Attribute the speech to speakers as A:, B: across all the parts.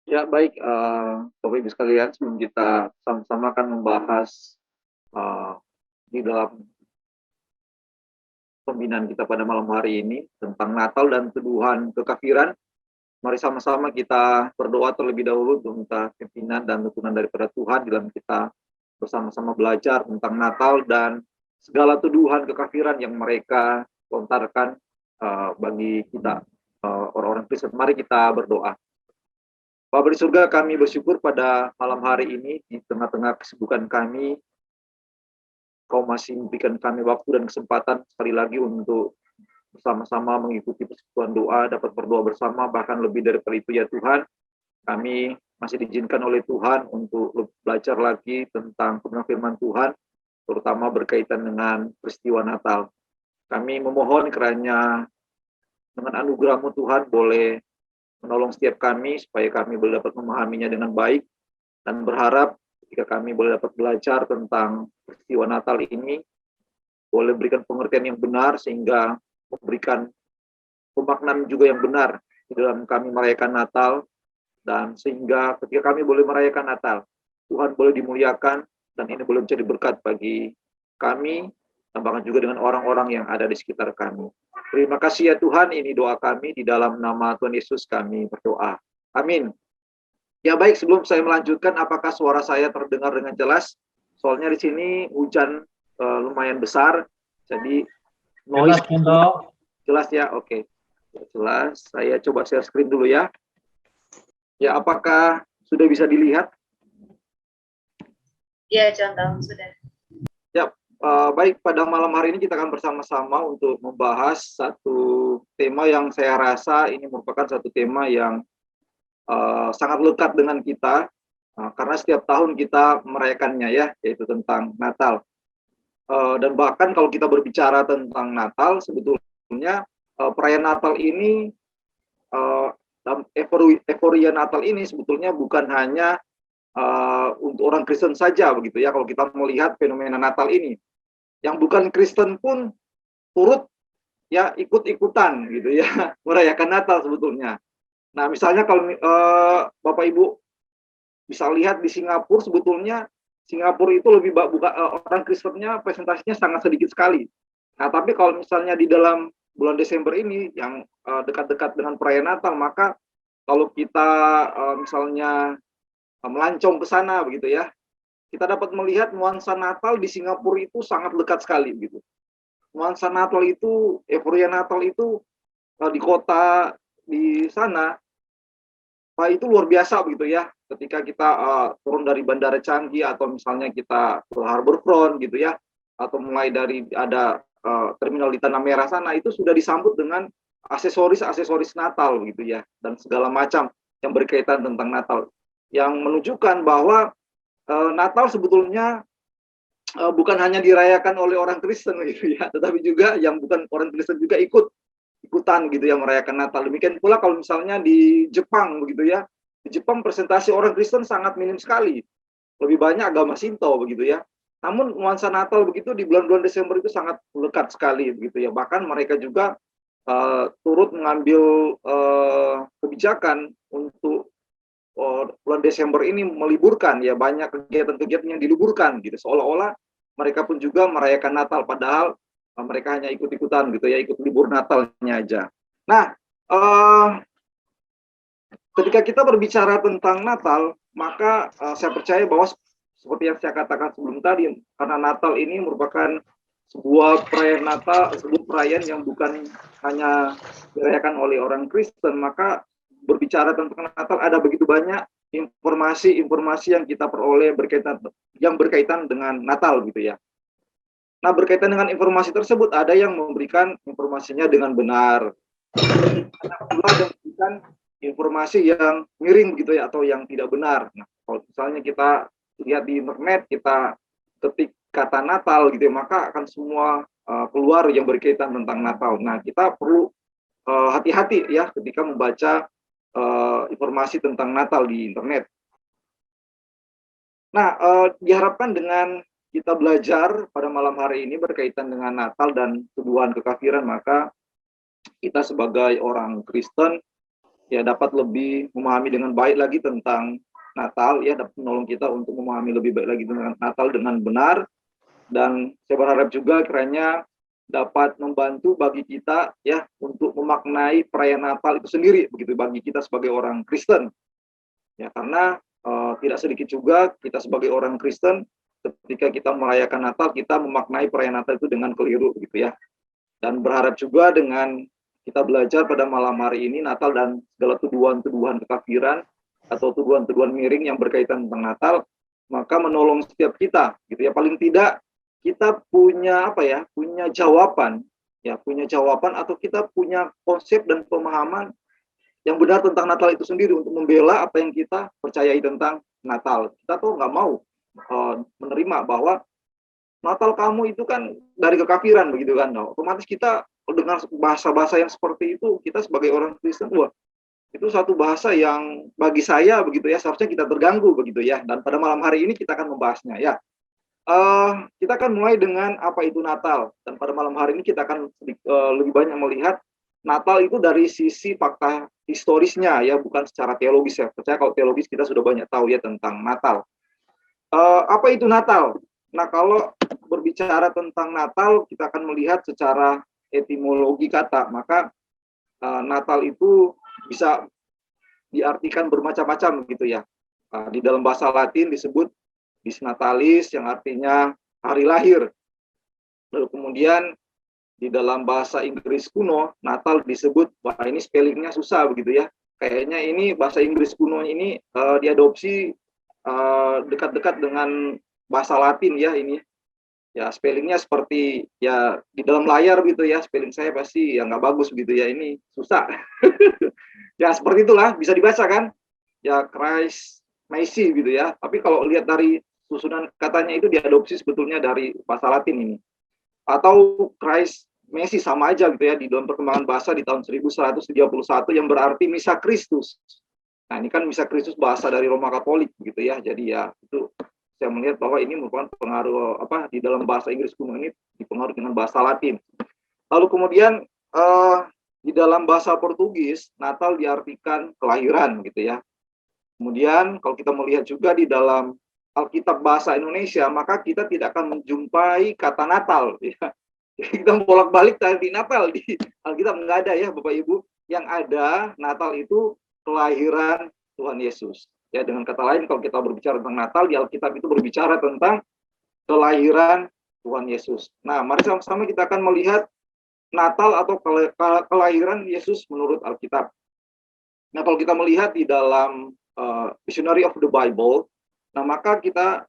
A: Ya, baik, Bapak Ibu sekalian, sebelum kita sama-sama akan membahas eh, di dalam pembinaan kita pada malam hari ini tentang Natal dan tuduhan kekafiran, mari sama-sama kita berdoa terlebih dahulu untuk minta pimpinan dan dukungan daripada Tuhan dalam kita bersama-sama belajar tentang Natal dan segala tuduhan kekafiran yang mereka lontarkan bagi kita orang-orang Kristen. Mari kita berdoa. Bapa di surga, kami bersyukur pada malam hari ini di tengah-tengah kesibukan kami, Kau masih memberikan kami waktu dan kesempatan sekali lagi untuk bersama-sama mengikuti persekutuan doa, dapat berdoa bersama, bahkan lebih daripada itu ya Tuhan, kami masih diizinkan oleh Tuhan untuk belajar lagi tentang kebenaran firman Tuhan, terutama berkaitan dengan peristiwa Natal. Kami memohon kiranya dengan anugerah-Mu Tuhan boleh menolong setiap kami supaya kami boleh dapat memahaminya dengan baik, dan berharap ketika kami boleh dapat belajar tentang peristiwa Natal ini, boleh berikan pengertian yang benar sehingga memberikan pemaknaan juga yang benar di dalam kami merayakan Natal, dan sehingga ketika kami boleh merayakan Natal, Tuhan boleh dimuliakan dan ini boleh menjadi berkat bagi kami dan bahkan juga dengan orang-orang yang ada di sekitar kami. Terima kasih ya Tuhan, ini doa kami di dalam nama Tuhan Yesus kami berdoa. Amin. Ya baik, sebelum saya melanjutkan, apakah suara saya terdengar dengan jelas? Soalnya di sini hujan lumayan besar, jadi noise jelas ya. Oke, jelas. Saya coba share screen dulu ya. Ya, apakah sudah bisa dilihat?
B: Ya, contoh sudah.
A: Ya, baik. Pada malam hari ini kita akan bersama-sama untuk membahas satu tema yang saya rasa ini merupakan satu tema yang sangat lekat dengan kita, karena setiap tahun kita merayakannya ya, yaitu tentang Natal. Dan bahkan kalau kita berbicara tentang Natal, sebetulnya perayaan Natal ini, euforia Natal ini sebetulnya bukan hanya untuk orang Kristen saja begitu ya. Kalau kita melihat fenomena Natal ini, yang bukan Kristen pun turut ya ikut-ikutan gitu ya merayakan Natal sebetulnya. Nah, misalnya kalau Bapak Ibu bisa lihat di Singapura, sebetulnya Singapura itu lebih orang Kristennya presentasinya sangat sedikit sekali. Nah, tapi kalau misalnya di dalam bulan Desember ini yang dekat-dekat dengan perayaan Natal, maka kalau kita misalnya melancong ke sana begitu ya, kita dapat melihat nuansa Natal di Singapura itu sangat dekat sekali begitu. Nuansa Natal itu, euforia Natal itu di kota di sana, itu luar biasa begitu ya. Ketika kita turun dari Bandara Changi atau misalnya kita ke Harbourfront gitu ya, atau mulai dari ada terminal di Tanah Merah sana, itu sudah disambut dengan aksesoris Natal gitu ya, dan segala macam yang berkaitan tentang Natal, yang menunjukkan bahwa Natal sebetulnya bukan hanya dirayakan oleh orang Kristen gitu ya, tetapi juga yang bukan orang Kristen juga ikutan gitu ya merayakan Natal. Demikian pula kalau misalnya di Jepang begitu ya. Di Jepang presentasi orang Kristen sangat minim sekali. Lebih banyak agama Shinto begitu ya. Namun nuansa Natal begitu di bulan-bulan Desember itu sangat lekat sekali begitu ya. Bahkan mereka juga turut mengambil kebijakan untuk bulan Desember ini meliburkan ya, banyak kegiatan-kegiatan yang diliburkan gitu, seolah-olah mereka pun juga merayakan Natal, padahal mereka hanya ikut-ikutan gitu ya, ikut libur Natalnya aja. Nah, ketika kita berbicara tentang Natal, maka saya percaya bahwa seperti yang saya katakan sebelum tadi, karena Natal ini merupakan sebuah perayaan Natal, sebuah perayaan yang bukan hanya dirayakan oleh orang Kristen, maka berbicara tentang Natal ada begitu banyak informasi-informasi yang kita peroleh berkaitan dengan Natal gitu ya. Nah, berkaitan dengan informasi tersebut, ada yang memberikan informasinya dengan benar, ada pula yang memberikan informasi yang miring gitu ya, atau yang tidak benar. Nah, kalau misalnya kita lihat di internet, kita ketik kata Natal gitu ya, maka akan semua keluar yang berkaitan tentang Natal. Nah, kita perlu hati-hati ya ketika membaca informasi tentang Natal di internet. Nah, diharapkan dengan kita belajar pada malam hari ini berkaitan dengan Natal dan tuduhan kekafiran, maka kita sebagai orang Kristen ya dapat lebih memahami dengan baik lagi tentang Natal, ya dapat menolong kita untuk memahami lebih baik lagi tentang Natal dengan benar. Dan saya berharap juga kiranya dapat membantu bagi kita ya untuk memaknai perayaan Natal itu sendiri begitu bagi kita sebagai orang Kristen. Ya karena tidak sedikit juga kita sebagai orang Kristen ketika kita merayakan Natal kita memaknai perayaan Natal itu dengan keliru gitu ya. Dan berharap juga dengan kita belajar pada malam hari ini Natal dan segala tuduhan-tuduhan kekafiran atau tuduhan-tuduhan miring yang berkaitan tentang Natal, maka menolong setiap kita gitu ya. Paling tidak kita punya apa ya? Punya jawaban, ya, punya jawaban atau kita punya konsep dan pemahaman yang benar tentang Natal itu sendiri untuk membela apa yang kita percayai tentang Natal. Kita tuh nggak mau menerima bahwa Natal kamu itu kan dari kekafiran begitu kan. Nah, otomatis kita dengar bahasa-bahasa yang seperti itu, kita sebagai orang Kristen, wah, itu satu bahasa yang bagi saya begitu ya, seharusnya kita terganggu begitu ya. Dan pada malam hari ini kita akan membahasnya ya. Kita akan mulai dengan apa itu Natal. Dan pada malam hari ini kita akan lebih banyak melihat Natal itu dari sisi fakta historisnya ya, bukan secara teologis ya. Percaya kalau teologis kita sudah banyak tahu ya tentang Natal. Apa itu Natal? Nah, kalau berbicara tentang Natal, kita akan melihat secara etimologi kata. Maka Natal itu bisa diartikan bermacam-macam gitu ya. Di dalam bahasa Latin disebut Dies Natalis yang artinya hari lahir. Lalu kemudian di dalam bahasa Inggris kuno, Natal disebut, wah ini spellingnya susah begitu ya. Kayaknya ini bahasa Inggris kuno ini diadopsi dekat-dekat dengan bahasa Latin ya ini. Ya spellingnya seperti ya di dalam layar gitu ya, spelling saya pasti ya nggak bagus gitu ya, ini susah. Ya seperti itulah, bisa dibaca kan? Ya Christ Messi gitu ya. Tapi kalau lihat dari susunan katanya itu diadopsi sebetulnya dari bahasa Latin ini. Atau Christ Messi sama aja gitu ya di dalam perkembangan bahasa di tahun 1131 yang berarti Misa Kristus. Nah, ini kan Misa Kristus bahasa dari Roma Katolik gitu ya. Jadi ya itu saya melihat bahwa ini merupakan pengaruh apa di dalam bahasa Inggris kuno ini dipengaruhi dengan bahasa Latin. Lalu kemudian di dalam bahasa Portugis Natal diartikan kelahiran gitu ya. Kemudian kalau kita melihat juga di dalam Alkitab bahasa Indonesia, maka kita tidak akan menjumpai kata Natal. Ya. Kita bolak-balik tadi Natal di Alkitab nggak ada ya Bapak Ibu. Yang ada Natal itu kelahiran Tuhan Yesus. Ya dengan kata lain kalau kita berbicara tentang Natal di Alkitab itu berbicara tentang kelahiran Tuhan Yesus. Nah, mari sama-sama kita akan melihat Natal atau kelahiran Yesus menurut Alkitab. Nah, kalau kita melihat di dalam Dictionary of the Bible, nah maka kita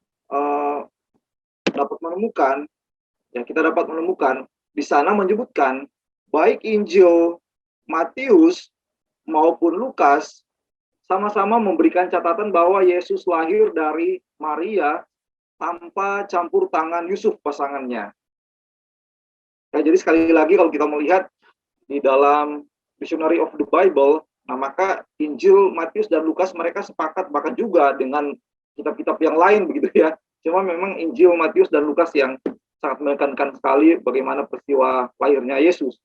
A: dapat menemukan di sana menyebutkan baik Injil Matius maupun Lukas sama-sama memberikan catatan bahwa Yesus lahir dari Maria tanpa campur tangan Yusuf pasangannya. Nah, jadi sekali lagi kalau kita melihat di dalam Dictionary of the Bible, nah maka Injil Matius dan Lukas mereka sepakat bahkan juga dengan kitab-kitab yang lain begitu ya. Cuma memang Injil Matius dan Lukas yang sangat menekankan sekali bagaimana peristiwa lahirnya Yesus.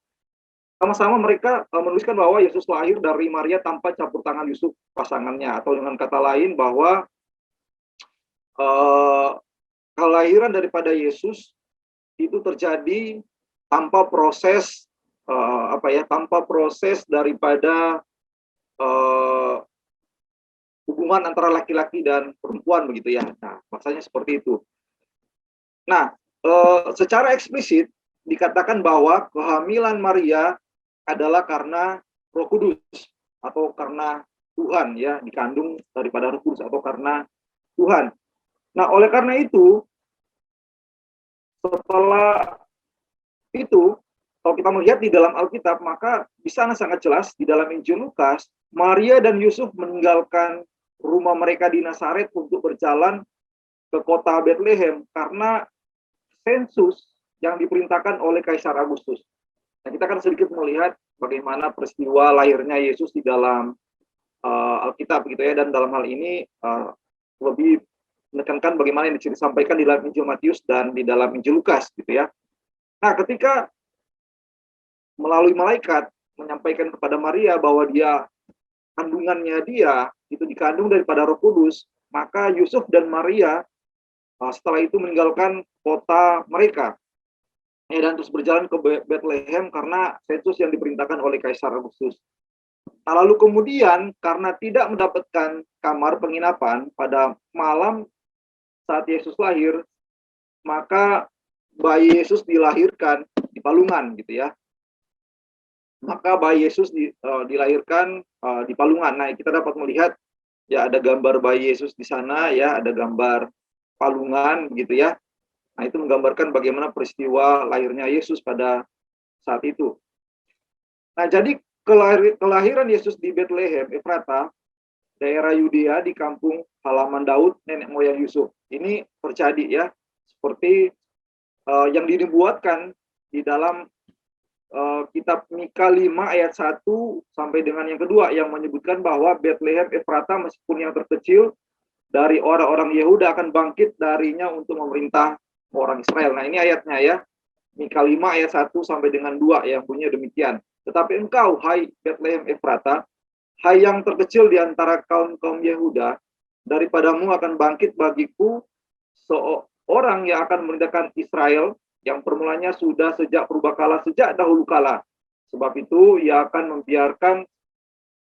A: Sama-sama mereka menuliskan bahwa Yesus lahir dari Maria tanpa campur tangan Yusuf pasangannya, atau dengan kata lain bahwa kelahiran daripada Yesus itu terjadi tanpa proses tanpa proses daripada hubungan antara laki-laki dan perempuan begitu ya. Nah, maksudnya seperti itu. Nah, secara eksplisit dikatakan bahwa kehamilan Maria adalah karena Roh Kudus atau karena Tuhan ya, dikandung daripada Roh Kudus atau karena Tuhan. Nah, oleh karena itu setelah itu kalau kita melihat di dalam Alkitab, maka di sana sangat jelas di dalam Injil Lukas, Maria dan Yusuf meninggalkan rumah mereka di Nazaret untuk berjalan ke kota Bethlehem karena sensus yang diperintahkan oleh Kaisar Agustus. Nah, kita akan sedikit melihat bagaimana peristiwa lahirnya Yesus di dalam Alkitab gitu ya, dan dalam hal ini lebih menekankan bagaimana yang disampaikan di dalam Injil Matius dan di dalam Injil Lukas gitu ya. Nah, ketika melalui malaikat menyampaikan kepada Maria bahwa dia kandungannya dia itu dikandung daripada Roh Kudus, maka Yusuf dan Maria setelah itu meninggalkan kota mereka, ya, dan terus berjalan ke Bethlehem karena sensus yang diperintahkan oleh Kaisar Agustus. Nah, lalu kemudian karena tidak mendapatkan kamar penginapan pada malam saat Yesus lahir, maka bayi Yesus dilahirkan di palungan gitu ya. Maka bayi Yesus dilahirkan di palungan. Nah, kita dapat melihat ya ada gambar bayi Yesus di sana ya, ada gambar palungan gitu ya. Nah, itu menggambarkan bagaimana peristiwa lahirnya Yesus pada saat itu. Nah, jadi kelahiran Yesus di Bethlehem Efrata, daerah Yudea di kampung halaman Daud, nenek moyang Yusuf. Ini terjadi ya, seperti yang dinubuatkan di dalam kitab Mika 5 ayat 1 sampai dengan yang kedua, yang menyebutkan bahwa Bethlehem Efrata meskipun yang terkecil dari orang-orang Yehuda akan bangkit darinya untuk memerintah orang Israel. Nah, ini ayatnya ya. Mika 5 ayat 1 sampai dengan 2 yang bunyinya demikian. Tetapi engkau, hai Bethlehem Efrata, hai yang terkecil di antara kaum-kaum Yehuda, daripadamu akan bangkit bagiku seorang yang akan memerintahkan Israel, yang permulanya sudah sejak purbakala, sejak dahulu kala. Sebab itu ia akan membiarkan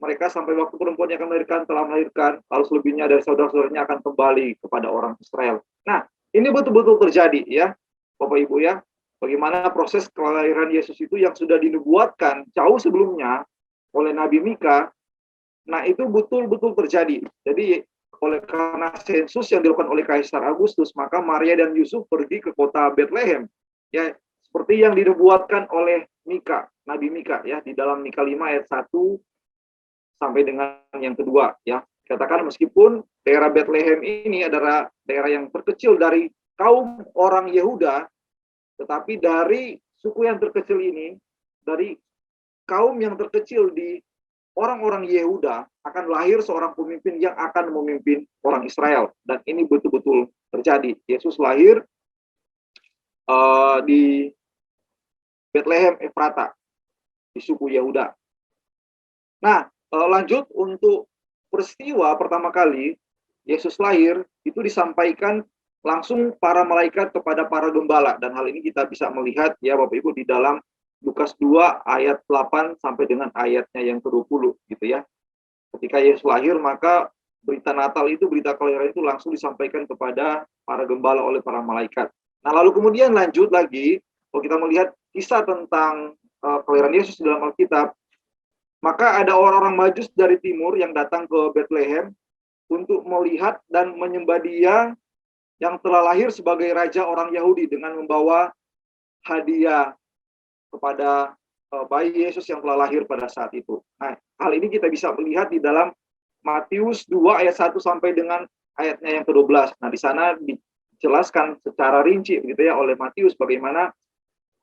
A: mereka sampai waktu perempuan yang akan melahirkan telah melahirkan, lalu selebihnya dari saudara-saudaranya akan kembali kepada orang Israel. Nah, ini betul-betul terjadi ya, Bapak Ibu ya. Bagaimana proses kelahiran Yesus itu yang sudah dinubuatkan jauh sebelumnya oleh Nabi Mika. Nah, itu betul-betul terjadi. Jadi oleh karena sensus yang dilakukan oleh Kaisar Agustus, maka Maria dan Yusuf pergi ke kota Bethlehem. Ya, seperti yang dinubuatkan oleh Mika, Nabi Mika ya, di dalam Mika 5 ayat 1 sampai dengan yang kedua ya. Katakan meskipun daerah Bethlehem ini adalah daerah yang terkecil dari kaum orang Yehuda, tetapi dari suku yang terkecil ini, dari kaum yang terkecil di orang-orang Yehuda, akan lahir seorang pemimpin yang akan memimpin orang Israel. Dan ini betul-betul terjadi. Yesus lahir di Bethlehem Efrata, di suku Yehuda. Nah, lanjut untuk peristiwa pertama kali Yesus lahir, itu disampaikan langsung para malaikat kepada para gembala. Dan hal ini kita bisa melihat ya Bapak Ibu di dalam Lukas 2 ayat 8 sampai dengan ayatnya yang ke-20 gitu ya. Ketika Yesus lahir, maka berita Natal itu, berita kelahiran itu langsung disampaikan kepada para gembala oleh para malaikat. Nah, lalu kemudian lanjut lagi, kalau kita melihat kisah tentang kelahiran Yesus dalam Alkitab, maka ada orang-orang Majus dari timur yang datang ke Bethlehem untuk melihat dan menyembah Dia yang telah lahir sebagai raja orang Yahudi dengan membawa hadiah kepada bayi Yesus yang telah lahir pada saat itu. Nah, hal ini kita bisa melihat di dalam Matius 2 ayat 1 sampai dengan ayatnya yang ke-12. Nah, di sana dijelaskan secara rinci begitu ya oleh Matius bagaimana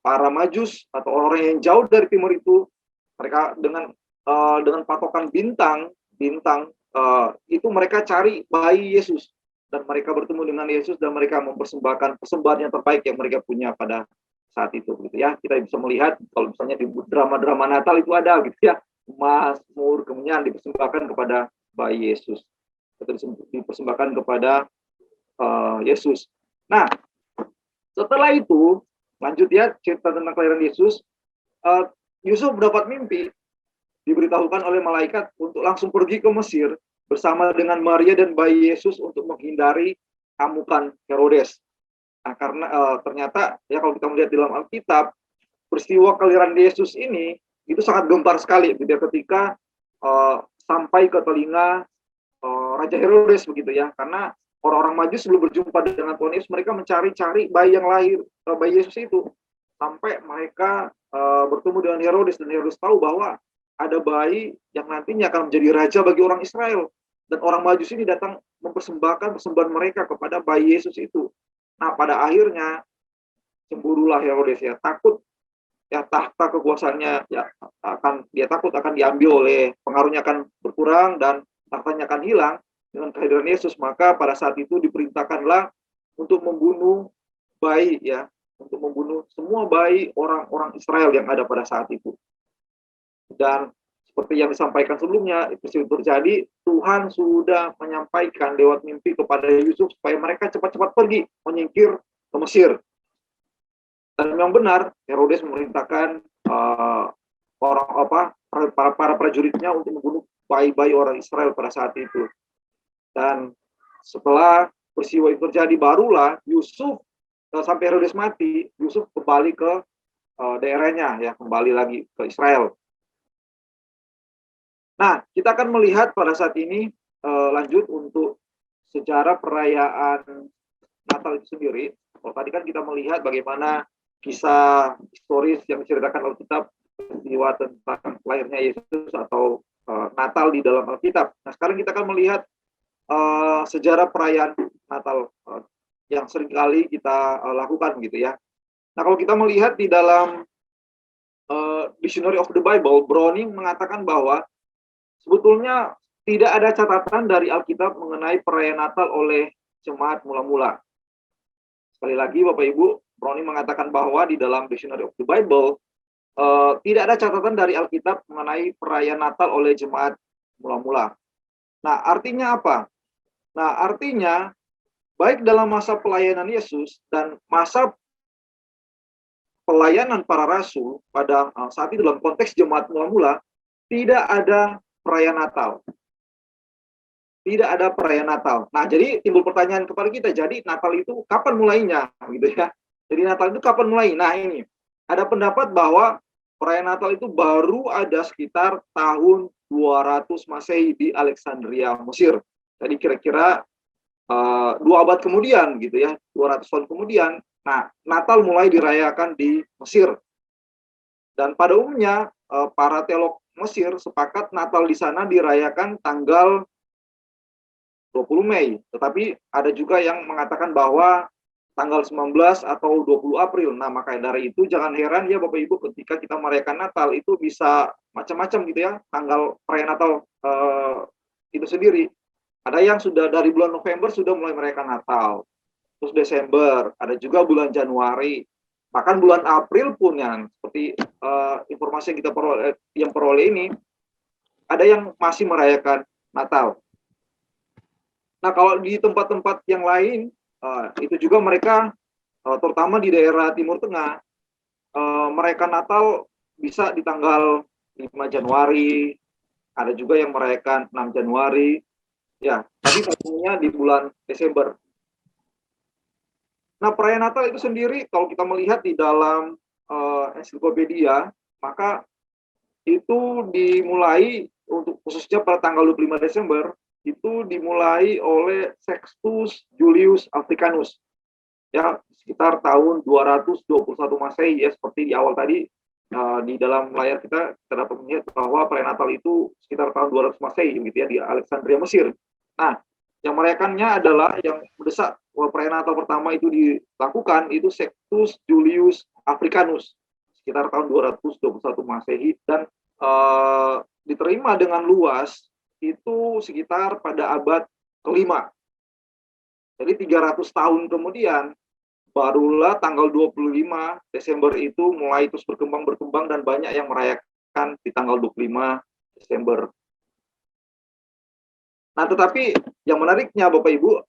A: para Majus atau orang yang jauh dari timur itu, mereka dengan patokan bintang itu mereka cari bayi Yesus, dan mereka bertemu dengan Yesus dan mereka mempersembahkan persembahan yang terbaik yang mereka punya pada saat itu gitu ya. Kita bisa melihat kalau misalnya di drama-drama Natal itu ada gitu ya, Mazmur kemenyan dipersembahkan kepada bayi Yesus atau dipersembahkan kepada Yesus. Nah, setelah itu lanjut ya cerita tentang kelahiran Yesus. Yusuf mendapat mimpi, diberitahukan oleh malaikat untuk langsung pergi ke Mesir bersama dengan Maria dan bayi Yesus untuk menghindari amukan Herodes. Nah, karena ternyata ya kalau kita melihat di dalam Alkitab, peristiwa kelahiran Yesus ini itu sangat gempar sekali gitu ya, ketika sampai ke telinga Raja Herodes begitu ya, karena orang-orang Majus sebelum berjumpa dengan Tuhan Yesus, mereka mencari-cari bayi yang lahir, bayi Yesus itu, sampai mereka bertemu dengan Herodes, dan Herodes tahu bahwa ada bayi yang nantinya akan menjadi raja bagi orang Israel. Dan orang Majus ini datang mempersembahkan persembahan mereka kepada bayi Yesus itu. Nah, pada akhirnya cemburulah Herodes ya, takut ya tahta kekuasaannya ya dia takut akan diambil oleh pengaruhnya, akan berkurang dan tahtanya akan hilang dengan kehadiran Yesus. Maka pada saat itu diperintahkanlah untuk membunuh bayi ya, untuk membunuh semua bayi orang-orang Israel yang ada pada saat itu. Dan seperti yang disampaikan sebelumnya, peristiwa itu terjadi, Tuhan sudah menyampaikan lewat mimpi kepada Yusuf supaya mereka cepat-cepat pergi menyingkir ke Mesir. Dan memang benar, Herodes memerintahkan para prajuritnya untuk membunuh bayi-bayi orang Israel pada saat itu. Dan setelah peristiwa itu terjadi, barulah Yusuf sampai Herodes mati, Yusuf kembali ke daerahnya, ya, kembali lagi ke Israel. Nah, kita akan melihat pada saat ini lanjut untuk sejarah perayaan Natal itu sendiri. Kalau tadi kan kita melihat bagaimana kisah historis yang diceritakan Alkitab, peristiwa tentang lahirnya Yesus atau Natal di dalam Alkitab. Nah, sekarang kita akan melihat sejarah perayaan Natal yang seringkali kita lakukan gitu ya. Nah, kalau kita melihat di dalam Dictionary of the Bible, Browning mengatakan bahwa sebetulnya tidak ada catatan dari Alkitab mengenai perayaan Natal oleh jemaat mula-mula. Sekali lagi Bapak Ibu, Browning mengatakan bahwa di dalam Dictionary of the Bible tidak ada catatan dari Alkitab mengenai perayaan Natal oleh jemaat mula-mula. Nah, artinya apa? Nah, artinya baik dalam masa pelayanan Yesus dan masa pelayanan para rasul pada saat itu dalam konteks jemaat mula-mula, tidak ada perayaan Natal. Tidak ada perayaan Natal. Nah, jadi timbul pertanyaan kepada kita, jadi Natal itu kapan mulainya? Gitu ya. Jadi Natal itu kapan mulai? Nah, ini ada pendapat bahwa perayaan Natal itu baru ada sekitar tahun 200 Masehi di Alexandria, Mesir. Jadi kira-kira 2 abad kemudian gitu ya, 200 tahun kemudian. Nah, Natal mulai dirayakan di Mesir. Dan pada umumnya para teolog Mesir sepakat Natal di sana dirayakan tanggal 20 Mei. Tetapi ada juga yang mengatakan bahwa tanggal 19 atau 20 April. Nah, maka dari itu jangan heran ya Bapak Ibu ketika kita merayakan Natal itu bisa macam-macam gitu ya, tanggal perayaan Natal itu sendiri. Ada yang sudah dari bulan November sudah mulai merayakan Natal. Terus Desember, ada juga bulan Januari. Bahkan bulan April pun yang seperti informasi yang kita peroleh ini, ada yang masih merayakan Natal. Nah, kalau di tempat-tempat yang lain, itu juga mereka, terutama di daerah Timur Tengah, merayakan Natal bisa di tanggal 5 Januari, ada juga yang merayakan 6 Januari, ya, tapi pastinya di bulan Desember. Nah, perayaan Natal itu sendiri, kalau kita melihat di dalam ensiklopedia, maka itu dimulai untuk khususnya pada tanggal 25 Desember, itu dimulai oleh Sextus Julius Africanus. Ya, sekitar tahun 221 Masehi ya, seperti di awal tadi di dalam layar kita dapat melihat bahwa perayaan Natal itu sekitar tahun 200 Masehi gitu ya di Alexandria Mesir. Nah, yang merayakannya adalah yang mendesak perayaan Natal pertama itu dilakukan itu Sextus Julius Africanus sekitar tahun 221 Masehi dan diterima dengan luas itu sekitar pada abad kelima. Jadi 300 tahun kemudian, barulah tanggal 25 Desember itu mulai terus berkembang dan banyak yang merayakan di tanggal 25 Desember. Nah, tetapi yang menariknya Bapak Ibu,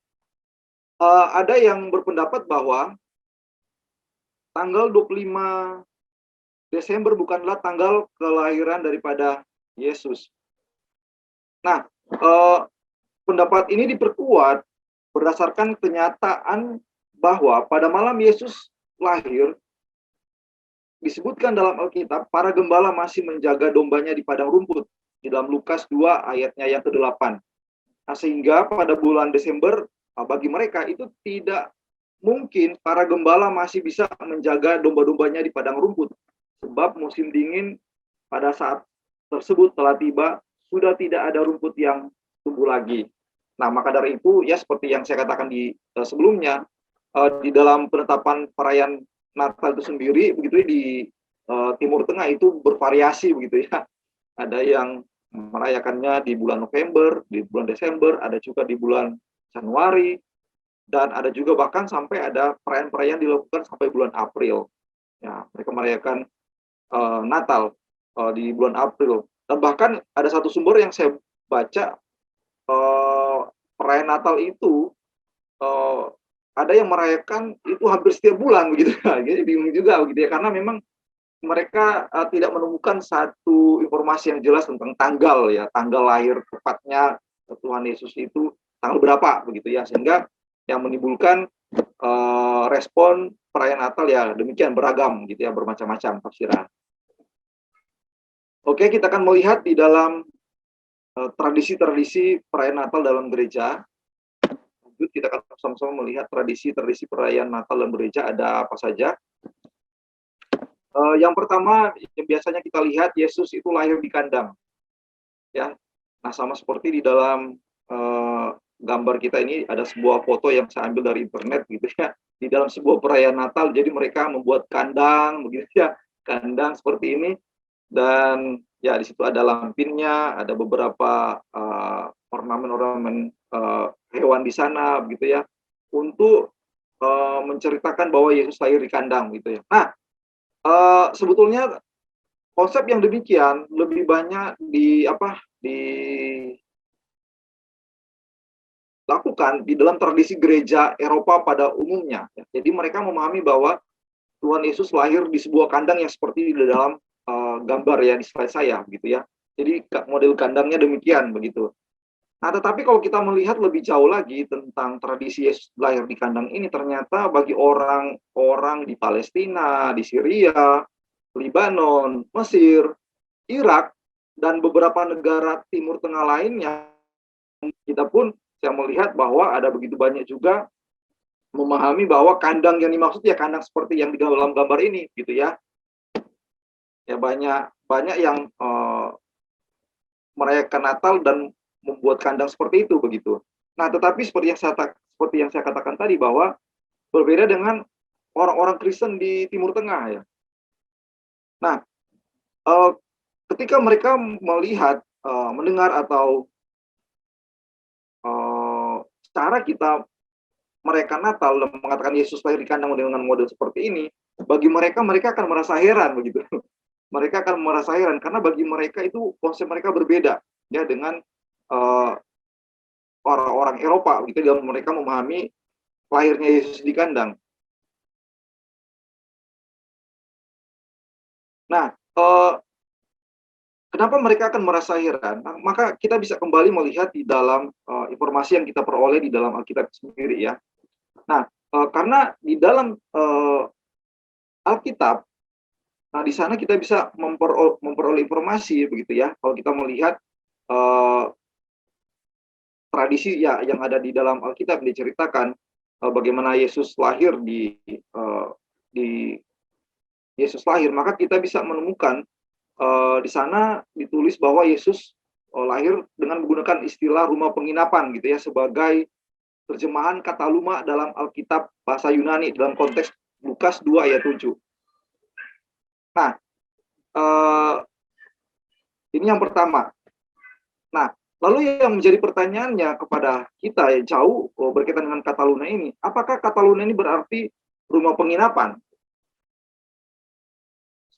A: ada yang berpendapat bahwa tanggal 25 Desember bukanlah tanggal kelahiran daripada Yesus. Nah, pendapat ini diperkuat berdasarkan kenyataan bahwa pada malam Yesus lahir, disebutkan dalam Alkitab, para gembala masih menjaga dombanya di padang rumput, di dalam Lukas 2 ayatnya yang ke-8. Nah, sehingga pada bulan Desember, bagi mereka itu tidak mungkin para gembala masih bisa menjaga domba-dombanya di padang rumput. Sebab musim dingin pada saat tersebut telah tiba, sudah tidak ada rumput yang tumbuh lagi. Nah, maka dari itu, ya seperti yang saya katakan di sebelumnya, di dalam penetapan perayaan Natal itu sendiri, begitu di Timur Tengah itu bervariasi begitu ya. Ada yang merayakannya di bulan November, di bulan Desember, ada juga di bulan Januari, dan ada juga bahkan sampai ada perayaan-perayaan dilakukan sampai bulan April. Ya, mereka merayakan Natal di bulan April. bahkan ada satu sumber yang saya baca, perayaan Natal itu, eee, ada yang merayakan itu hampir setiap bulan begitu ya, jadi bingung juga begitu ya, karena memang mereka, tidak menemukan satu informasi yang jelas tentang tanggal ya, tanggal lahir tepatnya Tuhan Yesus itu tanggal berapa begitu ya, sehingga yang menimbulkan, respon perayaan Natal ya demikian beragam gitu ya, bermacam-macam tafsiran. Oke, kita akan melihat di dalam, tradisi-tradisi perayaan Natal dalam gereja. Lanjut kita akan sama-sama melihat tradisi-tradisi perayaan Natal dalam gereja ada apa saja. Yang pertama yang biasanya kita lihat Yesus itu lahir di kandang, ya. Nah, sama seperti di dalam, gambar kita ini ada sebuah foto yang saya ambil dari internet gitu ya, di dalam sebuah perayaan Natal, jadi mereka membuat kandang begitu ya, kandang seperti ini dan ya di situ ada lampinnya, ada beberapa, ornamen-ornamen, hewan di sana begitu ya, untuk, menceritakan bahwa Yesus lahir di kandang gitu ya. Nah, sebetulnya konsep yang demikian lebih banyak dilakukan di dalam tradisi gereja Eropa pada umumnya, ya. Jadi mereka memahami bahwa Tuhan Yesus lahir di sebuah kandang yang seperti di dalam, gambar ya di slide saya, gitu ya. Jadi model kandangnya demikian, begitu. Nah, tetapi kalau kita melihat lebih jauh lagi tentang tradisi Yesus lahir di kandang ini, ternyata bagi orang-orang di Palestina, di Syria, Lebanon, Mesir, Irak, dan beberapa negara Timur Tengah lainnya, kita pun saya melihat bahwa ada begitu banyak juga memahami bahwa kandang yang dimaksud ya kandang seperti yang di dalam gambar ini, gitu ya. Ya banyak banyak yang, merayakan Natal dan membuat kandang seperti itu, begitu. Nah, tetapi seperti yang saya katakan tadi bahwa berbeda dengan orang-orang Kristen di Timur Tengah ya. Nah, eee, ketika mereka melihat, mendengar atau, eee, cara kita merayakan Natal dan mengatakan Yesus lahir di kandang dengan model seperti ini, bagi mereka, mereka akan merasa heran begitu. Mereka akan merasa heran karena bagi mereka itu konsep mereka berbeda ya dengan, eee, orang-orang Eropa begitu dalam mereka memahami lahirnya Yesus di kandang. Nah, kenapa mereka akan merasa heran? Nah, maka kita bisa kembali melihat di dalam, informasi yang kita peroleh di dalam Alkitab sendiri ya. Nah, karena di dalam, Alkitab, nah di sana kita bisa memperoleh informasi begitu ya, kalau kita melihat, eee, tradisi ya yang ada di dalam Alkitab diceritakan, bagaimana Yesus lahir di Yesus lahir, maka kita bisa menemukan, di sana ditulis bahwa Yesus, lahir dengan menggunakan istilah rumah penginapan gitu ya, sebagai terjemahan kata luma dalam Alkitab bahasa Yunani dalam konteks Lukas 2 ayat 7. Nah, eee, ini yang pertama. Nah, lalu yang menjadi pertanyaannya kepada kita yang jauh, berkaitan dengan kata luna ini, apakah kata luna ini berarti rumah penginapan?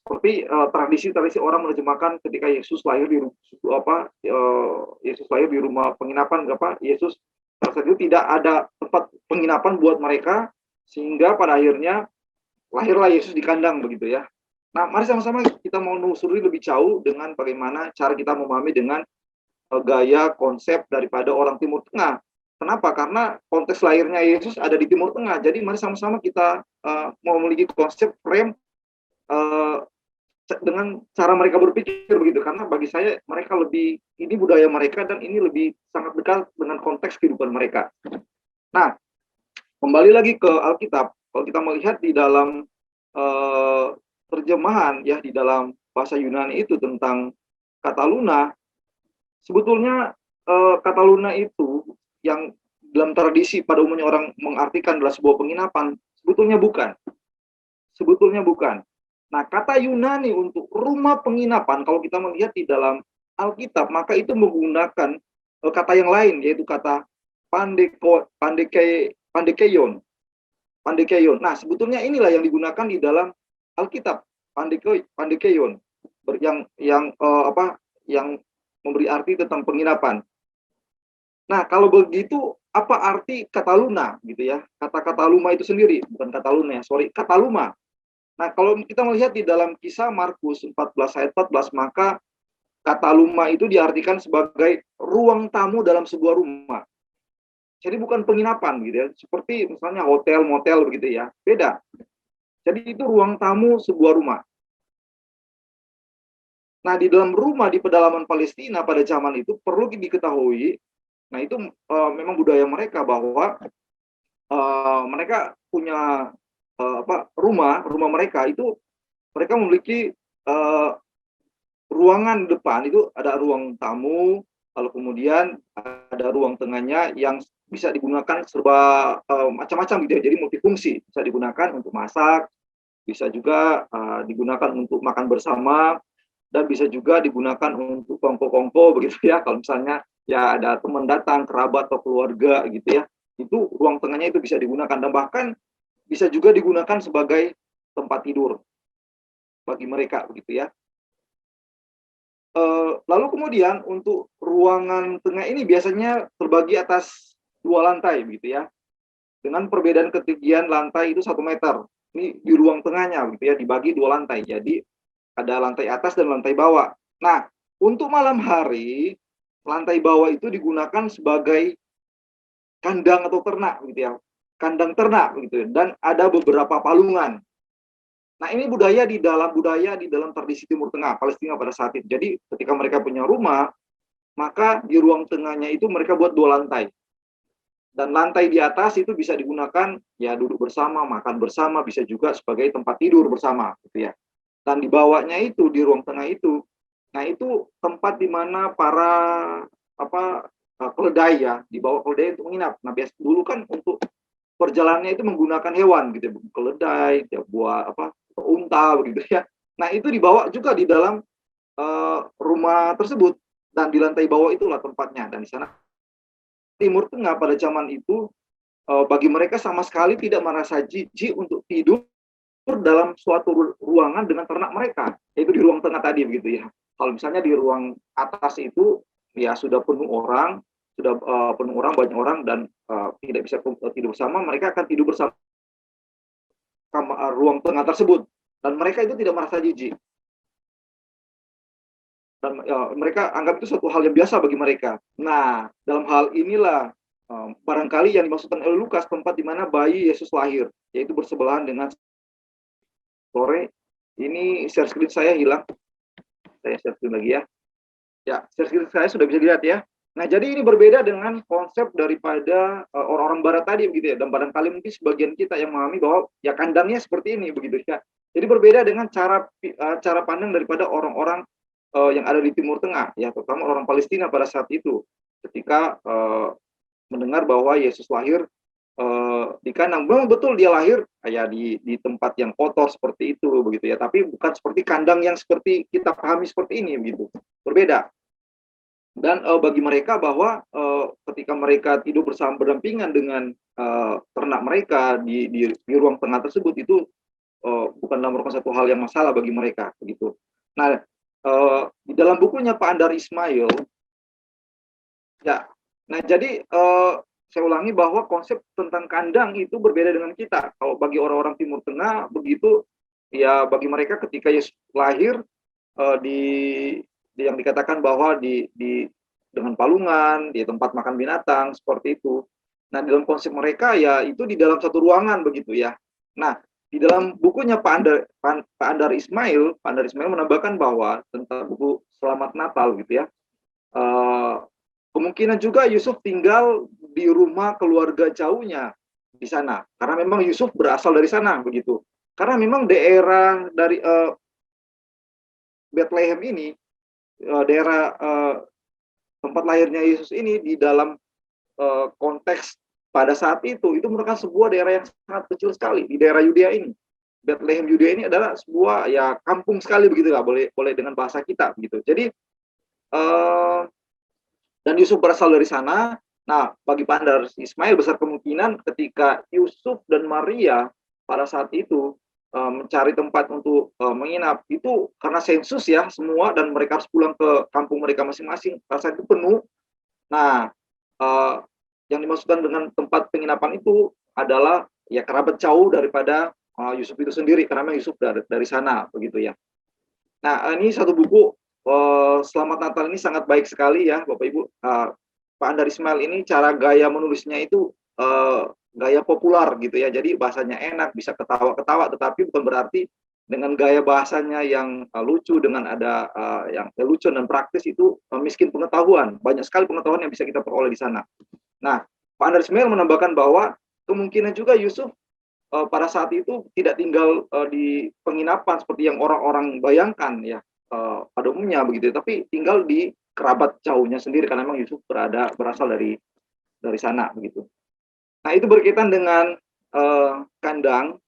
A: Seperti, tradisi-tradisi orang menerjemahkan ketika Yesus lahir Yesus lahir di rumah penginapan Yesus pada saat itu tidak ada tempat penginapan buat mereka, sehingga pada akhirnya lahirlah Yesus di kandang begitu ya. Nah, mari sama-sama kita mau menelusuri lebih jauh dengan bagaimana cara kita memahami dengan, gaya konsep daripada orang Timur Tengah. Kenapa? Karena konteks lahirnya Yesus ada di Timur Tengah. Jadi mari sama-sama kita, mau memiliki konsep frame, eee dengan cara mereka berpikir begitu, karena bagi saya mereka lebih ini budaya mereka dan ini lebih sangat dekat dengan konteks kehidupan mereka. Nah, kembali lagi ke Alkitab, kalau kita melihat di dalam, eee, terjemahan ya, di dalam bahasa Yunani itu tentang kata luna, sebetulnya, kata luna itu yang dalam tradisi pada umumnya orang mengartikan adalah sebuah penginapan, sebetulnya bukan. Nah, kata Yunani untuk rumah penginapan kalau kita melihat di dalam Alkitab, maka itu menggunakan, kata yang lain yaitu kata pandekeion, pandekeion. Nah, sebetulnya inilah yang digunakan di dalam Alkitab, pandekeion yang, yang memberi arti tentang penginapan. Nah, kalau begitu apa arti kata luna gitu ya? Kata-kata luma itu sendiri, bukan kata luna ya, sorry, kata luma. Nah, kalau kita melihat di dalam kisah Markus 14 ayat 14, maka kata luma itu diartikan sebagai ruang tamu dalam sebuah rumah. Jadi bukan penginapan gitu ya, seperti misalnya hotel, motel begitu ya, beda. Jadi itu ruang tamu sebuah rumah. Nah, di dalam rumah di pedalaman Palestina pada zaman itu perlu diketahui, nah itu memang budaya mereka bahwa mereka punya rumah mereka itu mereka memiliki ruangan depan itu ada ruang tamu, lalu kemudian ada ruang tengahnya yang bisa digunakan serba macam-macam gitu ya. Jadi multifungsi, bisa digunakan untuk masak, bisa juga digunakan untuk makan bersama, dan bisa juga digunakan untuk kongko-kongko begitu ya. Kalau misalnya ya ada teman datang, kerabat atau keluarga gitu ya, itu ruang tengahnya itu bisa digunakan dan bahkan bisa juga digunakan sebagai tempat tidur bagi mereka begitu ya. Lalu kemudian untuk ruangan tengah ini biasanya terbagi atas 2 lantai begitu ya, dengan perbedaan ketinggian lantai itu 1 meter. Ini di ruang tengahnya gitu ya, dibagi 2 lantai. Jadi ada lantai atas dan lantai bawah. Nah, untuk malam hari, lantai bawah itu digunakan sebagai kandang atau ternak gitu ya, kandang ternak gitu, dan ada beberapa palungan. Nah, ini budaya di dalam tradisi Timur Tengah, Palestina pada saat itu. Jadi, ketika mereka punya rumah, maka di ruang tengahnya itu mereka buat 2 lantai. Dan lantai di atas itu bisa digunakan ya duduk bersama, makan bersama, bisa juga sebagai tempat tidur bersama gitu ya. Dan di bawahnya itu di ruang tengah itu, nah itu tempat di mana para keledai ya, dibawa keledai untuk menginap. Nah, biasa dulu kan untuk perjalanannya itu menggunakan hewan gitu ya, keledai, ya, buah unta begitu ya. Nah, itu dibawa juga di dalam rumah tersebut dan di lantai bawah itulah tempatnya. Dan di sana Timur Tengah pada zaman itu bagi mereka sama sekali tidak merasa jijik untuk tidur dalam suatu ruangan dengan ternak mereka, yaitu di ruang tengah tadi begitu ya. Kalau misalnya di ruang atas itu ya sudah penuh orang, banyak orang dan tidak bisa tidur bersama, mereka akan tidur bersama ruang tengah tersebut dan mereka itu tidak merasa jijik dan mereka anggap itu suatu hal yang biasa bagi mereka. Nah, dalam hal inilah barangkali yang dimaksudkan oleh Lukas tempat di mana bayi Yesus lahir, yaitu bersebelahan dengan sore. Ini share screen saya hilang. Saya share screen lagi ya. Ya, share screen saya sudah bisa dilihat ya. Nah, jadi ini berbeda dengan konsep daripada orang-orang barat tadi begitu ya. Dan barangkali mungkin sebagian kita yang memahami bahwa ya kandangnya seperti ini begitu ya. Jadi berbeda dengan cara pandang daripada orang-orang yang ada di Timur Tengah ya, terutama orang Palestina pada saat itu ketika mendengar bahwa Yesus lahir di kandang. Memang betul dia lahir ya di tempat yang kotor seperti itu begitu ya, tapi bukan seperti kandang yang seperti kita pahami seperti ini begitu. Berbeda. Dan bagi mereka bahwa ketika mereka tidur bersama berdampingan dengan ternak mereka di ruang tengah tersebut itu bukanlah merupakan satu hal yang masalah bagi mereka begitu. Nah, di dalam bukunya Pak Andar Ismail ya, nah jadi saya ulangi bahwa konsep tentang kandang itu berbeda dengan kita. Kalau bagi orang-orang Timur Tengah begitu, ya bagi mereka ketika Yesus lahir di yang dikatakan bahwa di dengan palungan, di tempat makan binatang seperti itu. Nah, dalam konsep mereka ya itu di dalam satu ruangan begitu ya. Nah, di dalam bukunya Pak Andar Ismail menambahkan bahwa tentang buku Selamat Natal gitu ya. Kemungkinan juga Yusuf tinggal di rumah keluarga jauhnya di sana, karena memang Yusuf berasal dari sana begitu. Karena memang daerah dari Bethlehem ini, daerah tempat lahirnya Yesus ini di dalam konteks pada saat itu merupakan sebuah daerah yang sangat kecil sekali di daerah Yudea ini. Bethlehem Yudea ini adalah sebuah ya kampung sekali begitu lah, boleh dengan bahasa kita begitu. Jadi dan Yusuf berasal dari sana. Nah, bagi Pak Andar Ismail besar kemungkinan ketika Yusuf dan Maria pada saat itu mencari tempat untuk menginap itu karena sensus ya semua dan mereka harus pulang ke kampung mereka masing-masing, pada saat itu penuh. Nah, eee, yang dimaksudkan dengan tempat penginapan itu adalah ya kerabat jauh daripada, Yusuf itu sendiri karena memang Yusuf dari sana begitu ya. Nah, ini satu buku, Selamat Natal ini sangat baik sekali ya Bapak Ibu, Pak Andar Ismail ini cara gaya menulisnya itu, gaya populer gitu ya. Jadi bahasanya enak, bisa ketawa-ketawa, tetapi bukan berarti dengan gaya bahasanya yang, lucu dengan ada, yang lelucon dan praktis itu, miskin pengetahuan. Banyak sekali pengetahuan yang bisa kita peroleh di sana. Nah, Pak Andar Ismail menambahkan bahwa kemungkinan juga Yusuf pada saat itu tidak tinggal, di penginapan seperti yang orang-orang bayangkan ya, pada umumnya begitu ya, tapi tinggal di kerabat jauhnya sendiri karena memang Yusuf berasal dari sana begitu. Nah itu berkaitan dengan, kandang,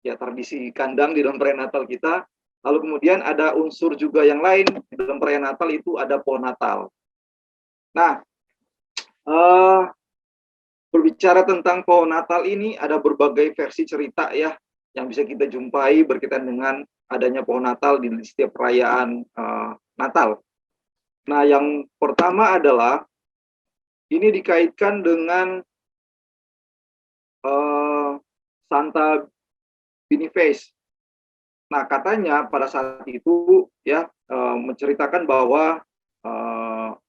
A: ya tradisi kandang di dalam perayaan Natal kita, lalu kemudian ada unsur juga yang lain di dalam perayaan Natal itu ada pohon Natal. Nah, eee berbicara tentang pohon Natal ini ada berbagai versi cerita ya, yang bisa kita jumpai berkaitan dengan adanya pohon Natal di setiap perayaan, Natal. Nah, yang pertama adalah ini dikaitkan dengan, eee, Santa Boniface. Nah, katanya pada saat itu ya, menceritakan bahwa,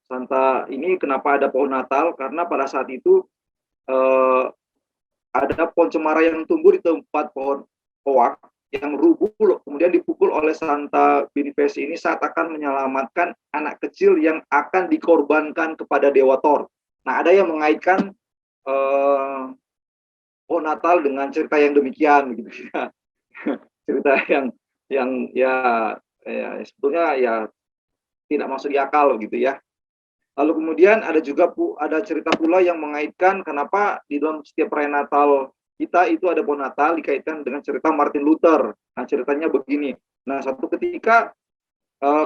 A: Santa ini kenapa ada pohon Natal, karena pada saat itu, eee ada pohon cemara yang tumbuh di tempat pohon hoak yang rubuh kemudian dipukul oleh Santa Boniface ini saat akan menyelamatkan anak kecil yang akan dikorbankan kepada dewa Thor. Nah, ada yang mengaitkan, eee, pohon Natal dengan cerita yang demikian gitu ya. Cerita yang ya sebetulnya ya tidak masuk di akal gitu ya. Lalu kemudian ada juga ada cerita pula yang mengaitkan kenapa di dalam setiap perayaan Natal kita itu ada pohon Natal dikaitkan dengan cerita Martin Luther. Nah, ceritanya begini. Nah, satu ketika,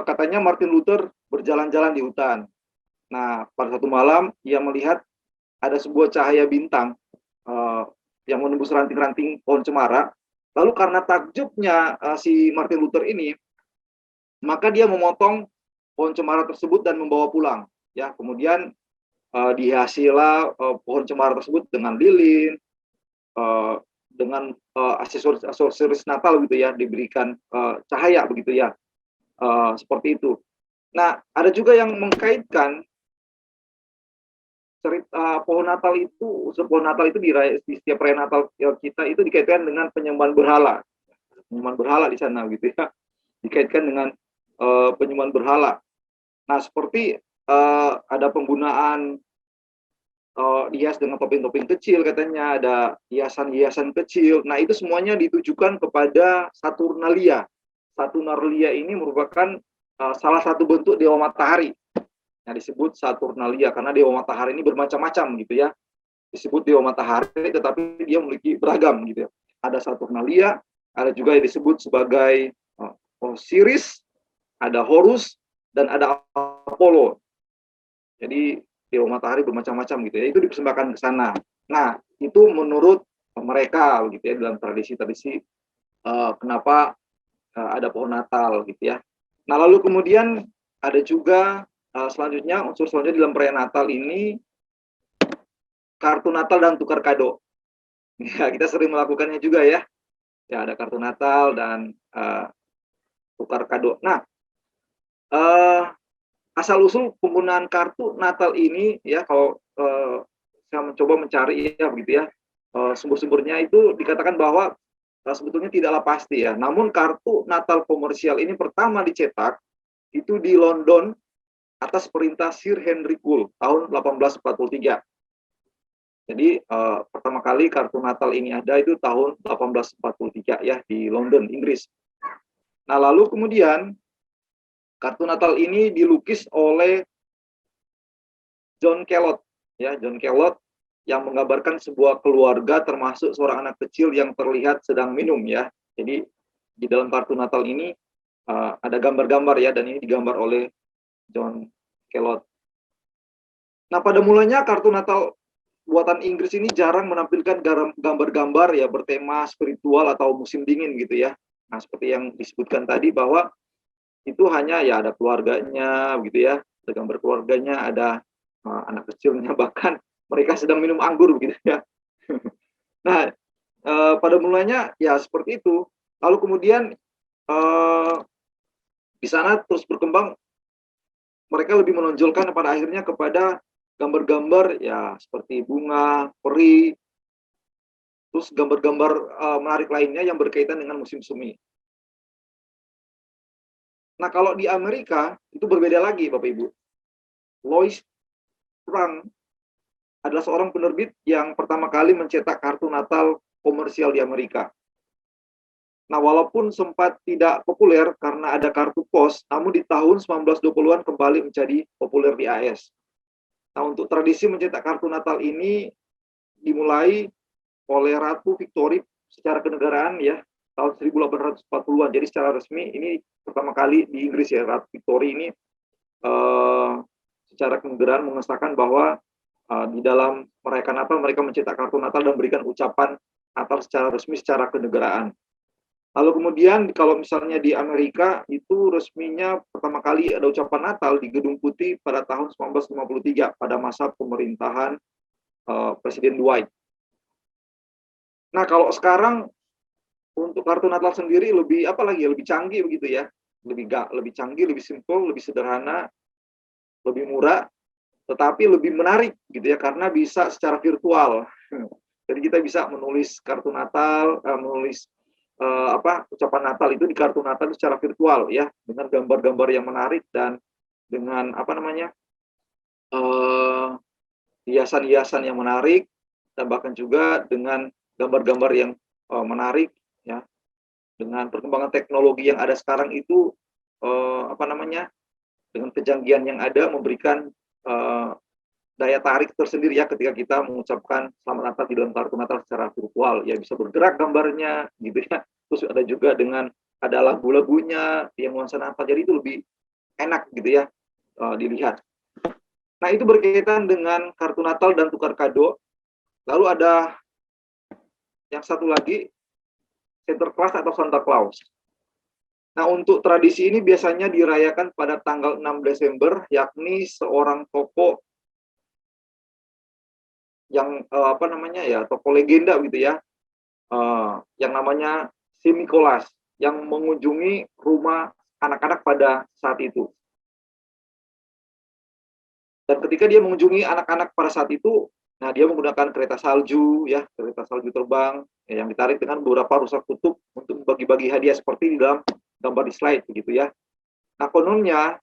A: katanya Martin Luther berjalan-jalan di hutan. Nah, pada satu malam ia melihat ada sebuah cahaya bintang, eee, yang menembus ranting-ranting pohon cemara. Lalu karena takjubnya, si Martin Luther ini, maka dia memotong pohon cemara tersebut dan membawa pulang. Ya, kemudian dihiasilah, pohon cemara tersebut dengan lilin, eee, dengan, aksesoris Natal gitu ya, diberikan, cahaya begitu ya, seperti itu. Nah, ada juga yang mengkaitkan pohon Natal itu unsur pohon Natal itu di setiap perayaan Natal, kita itu dikaitkan dengan penyembahan berhala di sana gitu ya, dikaitkan dengan, penyembahan berhala. Nah, seperti, ada penggunaan dihias dengan topeng-topeng kecil katanya, ada hiasan-hiasan kecil. Nah, itu semuanya ditujukan kepada Saturnalia. Saturnalia ini merupakan, salah satu bentuk dewa matahari, yang disebut Saturnalia, karena dewa matahari ini bermacam-macam gitu ya. Disebut dewa matahari, tetapi dia memiliki beragam gitu ya. Ada Saturnalia, ada juga yang disebut sebagai, Osiris, ada Horus, dan ada Apollo. Jadi dewa matahari bermacam-macam gitu ya, itu dipersembahkan ke sana. Nah, itu menurut mereka gitu ya dalam tradisi-tradisi, kenapa, ada pohon Natal gitu ya. Nah, lalu kemudian ada juga, selanjutnya unsur selanjutnya dalam perayaan Natal ini kartu Natal dan tukar kado. Ya, kita sering melakukannya juga ya. Ya, ada kartu Natal dan, tukar kado. Nah, eee asal-usul penggunaan kartu Natal ini ya kalau, saya mencoba mencari ya begitu ya, sumber-sumbernya itu dikatakan bahwa, sebetulnya tidaklah pasti ya. Namun kartu Natal komersial ini pertama dicetak itu di London atas perintah Sir Henry Cole tahun 1843. Jadi, pertama kali kartu Natal ini ada itu tahun 1843 ya di London, Inggris. Nah lalu kemudian kartu Natal ini dilukis oleh John Kellott, ya, John Kellott yang menggambarkan sebuah keluarga termasuk seorang anak kecil yang terlihat sedang minum ya. Jadi di dalam kartu Natal ini, ada gambar-gambar ya dan ini digambar oleh John Kellott. Nah, pada mulanya kartu Natal buatan Inggris ini jarang menampilkan gambar-gambar ya bertema spiritual atau musim dingin gitu ya. Nah, seperti yang disebutkan tadi bahwa itu hanya ya ada keluarganya begitu ya, ada gambar keluarganya, ada anak kecilnya, bahkan mereka sedang minum anggur begitu ya. Nah, pada mulanya ya seperti itu. Lalu kemudian di sana terus berkembang, mereka lebih menonjolkan pada akhirnya kepada gambar-gambar ya seperti bunga, peri, terus gambar-gambar menarik lainnya yang berkaitan dengan musim semi. Nah, kalau di Amerika itu berbeda lagi, Bapak Ibu. Louis Sprang adalah seorang penerbit yang pertama kali mencetak kartu Natal komersial di Amerika. Nah, walaupun sempat tidak populer karena ada kartu pos, namun di tahun 1920-an kembali menjadi populer di AS. Nah, untuk tradisi mencetak kartu Natal ini dimulai oleh Ratu Victoria secara kenegaraan ya, tahun 1840-an. Jadi secara resmi ini pertama kali di Inggris ya, Ratu Victoria ini secara kenegaraan mengesahkan bahwa di dalam merayakan Natal mereka mencetak kartu Natal dan memberikan ucapan Natal secara resmi, secara kenegaraan. Lalu kemudian kalau misalnya di Amerika itu resminya pertama kali ada ucapan Natal di Gedung Putih pada tahun 1953 pada masa pemerintahan Presiden Dwight. Nah, kalau sekarang untuk kartu Natal sendiri lebih apa lagi? Lebih canggih begitu ya. Lebih canggih, lebih simpel, lebih sederhana, lebih murah, tetapi lebih menarik gitu ya karena bisa secara virtual. Jadi kita bisa menulis kartu Natal, menulis ucapan Natal itu di kartu Natal secara virtual ya, dengan gambar-gambar yang menarik dan dengan hiasan-hiasan yang menarik, dan bahkan juga dengan gambar-gambar yang menarik ya. Dengan perkembangan teknologi yang ada sekarang itu dengan kejanggihan yang ada memberikan daya tarik tersendiri ya ketika kita mengucapkan selamat Natal di dalam kartu Natal secara virtual ya, bisa bergerak gambarnya gitu ya. Terus ada juga dengan ada lagu-lagunya yang nuansa Natal, jadi itu lebih enak gitu ya dilihat. Nah, itu berkaitan dengan kartu Natal dan tukar kado. Lalu ada yang satu lagi, Sinterklas atau Santa Claus. Nah, untuk tradisi ini biasanya dirayakan pada tanggal 6 Desember, yakni seorang tokoh yang tokoh legenda gitu ya, yang namanya si Nicholas, yang mengunjungi rumah anak-anak pada saat itu. Dan ketika dia mengunjungi anak-anak pada saat itu, nah dia menggunakan kereta salju ya, kereta salju terbang ya, yang ditarik dengan beberapa rusa kutub untuk bagi-bagi hadiah seperti di dalam gambar di slide begitu ya. Nah, kononnya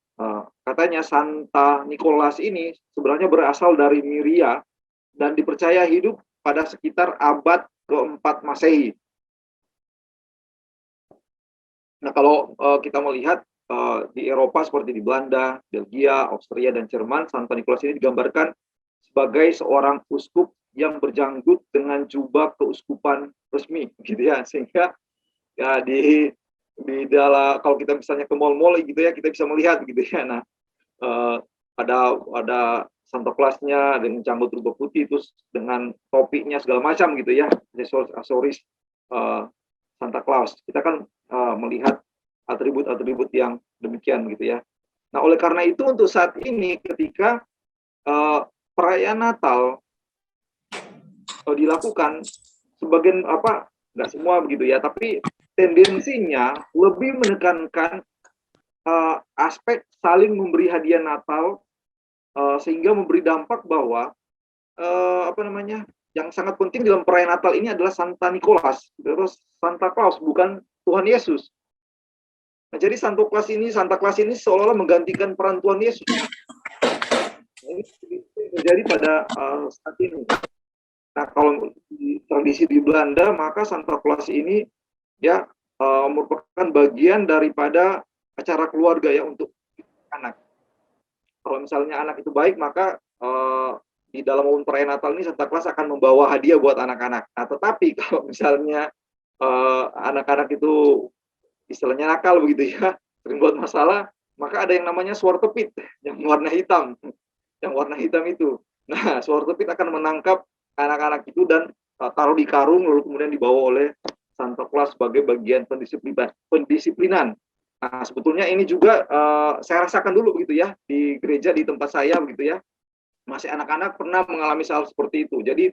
A: katanya Santa Nicholas ini sebenarnya berasal dari Myria dan dipercaya hidup pada sekitar abad ke-4 Masehi. Nah, kalau kita melihat di Eropa seperti di Belanda, Belgia, Austria, dan Jerman, Santa Nicholas ini digambarkan sebagai seorang uskup yang berjanggut dengan jubah keuskupan resmi, gitu ya. Sehingga ya di dalam, kalau kita misalnya ke mall-mall gitu ya, kita bisa melihat gitu ya. Nah, ada Santa Claus-nya dengan janggut rubah putih, terus dengan topinya segala macam gitu ya, aksesoris Santa Claus. Kita kan melihat atribut-atribut yang demikian gitu ya. Nah, oleh karena itu untuk saat ini ketika perayaan Natal dilakukan, sebagian nggak semua begitu ya, tapi tendensinya lebih menekankan aspek saling memberi hadiah Natal, sehingga memberi dampak bahwa yang sangat penting dalam perayaan Natal ini adalah Santa Nicholas, terus Santa Claus, bukan Tuhan Yesus. Nah, jadi Santa Claus ini seolah-olah menggantikan peran Tuhan Yesus. Ini terjadi pada saat ini. Nah, kalau di tradisi di Belanda, maka Santa Claus ini ya merupakan bagian daripada acara keluarga ya untuk anak. Kalau misalnya anak itu baik, maka di dalam momen perayaan Natal ini Santa Claus akan membawa hadiah buat anak-anak. Nah, tetapi kalau misalnya anak-anak itu istilahnya nakal begitu ya, sering buat masalah, maka ada yang namanya suar tepit yang warna hitam. Yang warna hitam itu. Nah, suar tepit akan menangkap anak-anak itu dan taruh di karung lalu kemudian dibawa oleh Santa Claus sebagai bagian pendisiplinan. Nah, sebetulnya ini juga saya rasakan dulu gitu ya di gereja di tempat saya begitu ya. Masih anak-anak pernah mengalami hal seperti itu. Jadi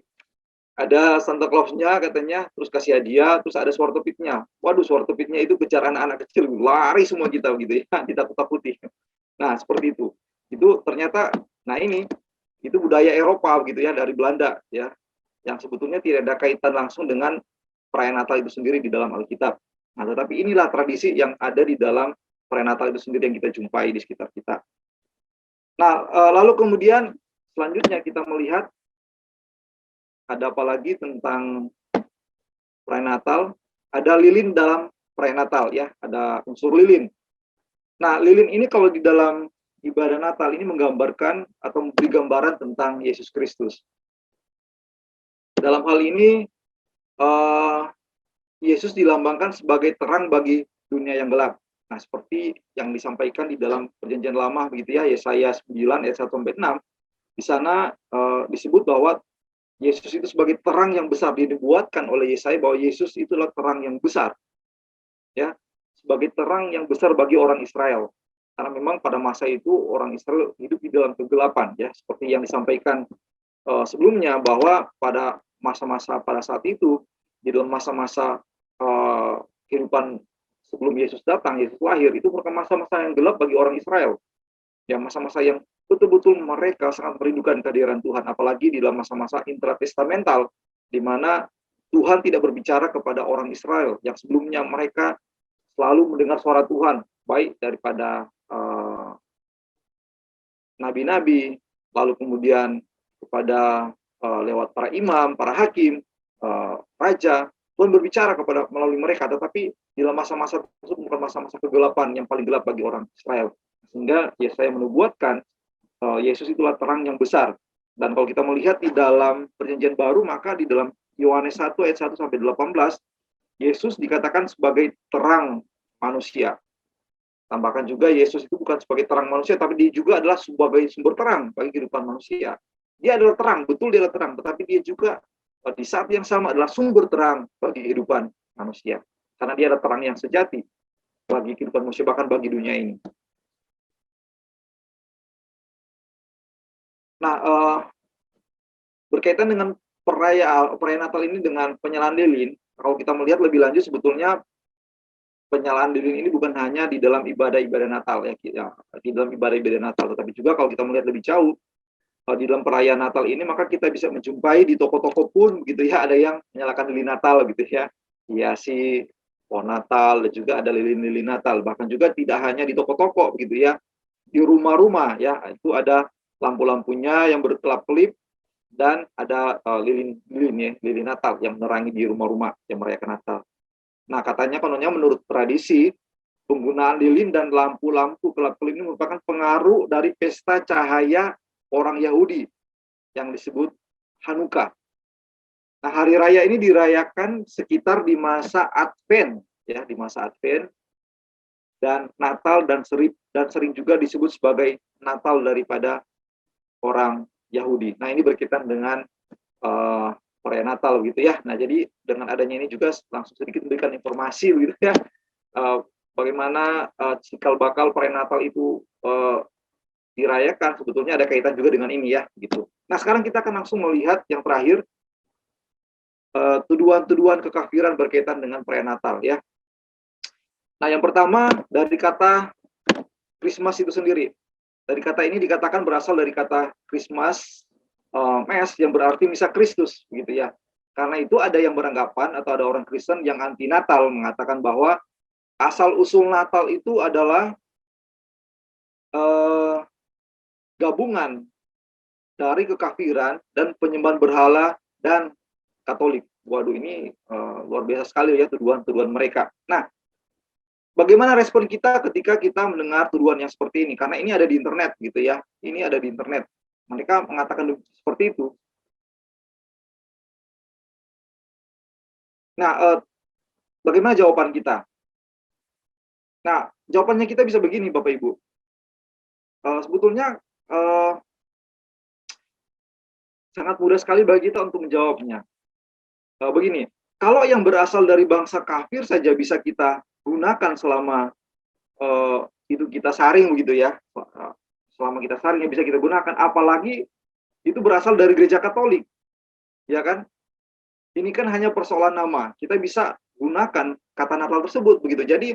A: ada Santa Claus-nya katanya, terus kasih hadiah, terus ada Swordfit-nya. Waduh, Swordfit-nya itu kejar anak-anak kecil, lari semua kita gitu ya, ditakut-takuti. Nah, seperti itu. Itu ternyata, nah ini, itu budaya Eropa gitu ya, dari Belanda ya, yang sebetulnya tidak ada kaitan langsung dengan perayaan Natal itu sendiri di dalam Alkitab. Nah, tetapi inilah tradisi yang ada di dalam perayaan Natal itu sendiri yang kita jumpai di sekitar kita. Nah, lalu kemudian selanjutnya kita melihat ada apa lagi tentang perayaan Natal? Ada lilin dalam perayaan Natal ya, ada unsur lilin. Nah, lilin ini kalau di dalam ibadah Natal ini menggambarkan atau memberi gambaran tentang Yesus Kristus. Dalam hal ini, Yesus dilambangkan sebagai terang bagi dunia yang gelap. Nah, seperti yang disampaikan di dalam Perjanjian Lama begitu ya, Yesaya 9 ayat 1 sampai 6. Di sana disebut bahwa Yesus itu sebagai terang yang besar, dibuatkan oleh Yesaya bahwa Yesus itulah terang yang besar. Ya, sebagai terang yang besar bagi orang Israel. Karena memang pada masa itu orang Israel hidup di dalam kegelapan ya, seperti yang disampaikan sebelumnya bahwa pada masa-masa pada saat itu di dalam masa-masa kehidupan sebelum Yesus datang, Yesus lahir, itu merupakan masa-masa yang gelap bagi orang Israel. Ya, masa-masa yang betul-betul mereka sangat merindukan kehadiran Tuhan, apalagi di dalam masa-masa intratestamental, di mana Tuhan tidak berbicara kepada orang Israel yang sebelumnya mereka selalu mendengar suara Tuhan, baik daripada nabi-nabi, lalu kemudian kepada lewat para imam, para hakim, raja. Tuhan berbicara kepada melalui mereka, tetapi di dalam masa-masa tersebut bukan masa-masa kegelapan yang paling gelap bagi orang Israel. Sehingga Yesaya menubuatkan Yesus itulah terang yang besar. Dan kalau kita melihat di dalam Perjanjian Baru, maka di dalam Yohanes 1 ayat 1 sampai 18, Yesus dikatakan sebagai terang manusia. Tambahkan juga Yesus itu bukan sebagai terang manusia, tapi dia juga adalah sebagai sumber terang bagi kehidupan manusia. Dia adalah terang, betul dia adalah terang, tetapi dia juga di saat yang sama adalah sumber terang bagi kehidupan manusia. Karena dia adalah terang yang sejati bagi kehidupan manusia, bahkan bagi dunia ini. Nah, berkaitan dengan perayaan Natal ini dengan penyalaan lilin, kalau kita melihat lebih lanjut sebetulnya penyalaan lilin ini bukan hanya di dalam ibadah-ibadah Natal ya, di dalam ibadah-ibadah Natal, tetapi juga kalau kita melihat lebih jauh di dalam perayaan Natal ini, maka kita bisa menjumpai di toko-toko pun begitu ya, ada yang menyalakan lilin Natal gitu ya, hiasi pohon Natal, dan juga ada lilin-lilin Natal. Bahkan juga tidak hanya di toko-toko begitu ya, di rumah-rumah ya, itu ada lampu-lampunya yang berkelap-kelip, dan ada lilin-lilin ya, lilin Natal yang menerangi di rumah-rumah yang merayakan Natal. Nah, katanya kononnya menurut tradisi, penggunaan lilin dan lampu-lampu kelap-kelip ini merupakan pengaruh dari pesta cahaya orang Yahudi yang disebut Hanukkah. Nah, hari raya ini dirayakan sekitar di masa Advent ya, di masa Advent, dan Natal dan sering juga disebut sebagai Natal daripada orang Yahudi. Nah, ini berkaitan dengan perayaan Natal gitu ya. Nah, jadi dengan adanya ini juga langsung sedikit memberikan informasi gitu ya, bagaimana cikal bakal perayaan Natal itu dirayakan, sebetulnya ada kaitan juga dengan ini ya gitu. Nah, sekarang kita akan langsung melihat yang terakhir, tuduhan-tuduhan kekafiran berkaitan dengan perayaan Natal ya. Nah, yang pertama dari kata Christmas itu sendiri. Dari kata ini dikatakan berasal dari kata Christmas, mes, yang berarti misa Kristus gitu ya. Karena itu ada yang beranggapan atau ada orang Kristen yang anti Natal mengatakan bahwa asal usul Natal itu adalah gabungan dari kekafiran dan penyembahan berhala dan Katolik. Waduh, ini luar biasa sekali ya tuduhan-tuduhan mereka. Nah, bagaimana respon kita ketika kita mendengar tuduhan yang seperti ini? Karena ini ada di internet gitu ya. Ini ada di internet. Mereka mengatakan seperti itu. Nah, bagaimana jawaban kita? Nah, jawabannya kita bisa begini, Bapak Ibu. Sebetulnya sangat mudah sekali bagi kita untuk menjawabnya. Begini, Kalau yang berasal dari bangsa kafir saja bisa kita gunakan selama itu kita saring begitu ya. Selama kita saring ya bisa kita gunakan, apalagi itu berasal dari gereja Katolik, ya kan? Ini kan hanya persoalan nama. Kita bisa gunakan kata Natal tersebut begitu. Jadi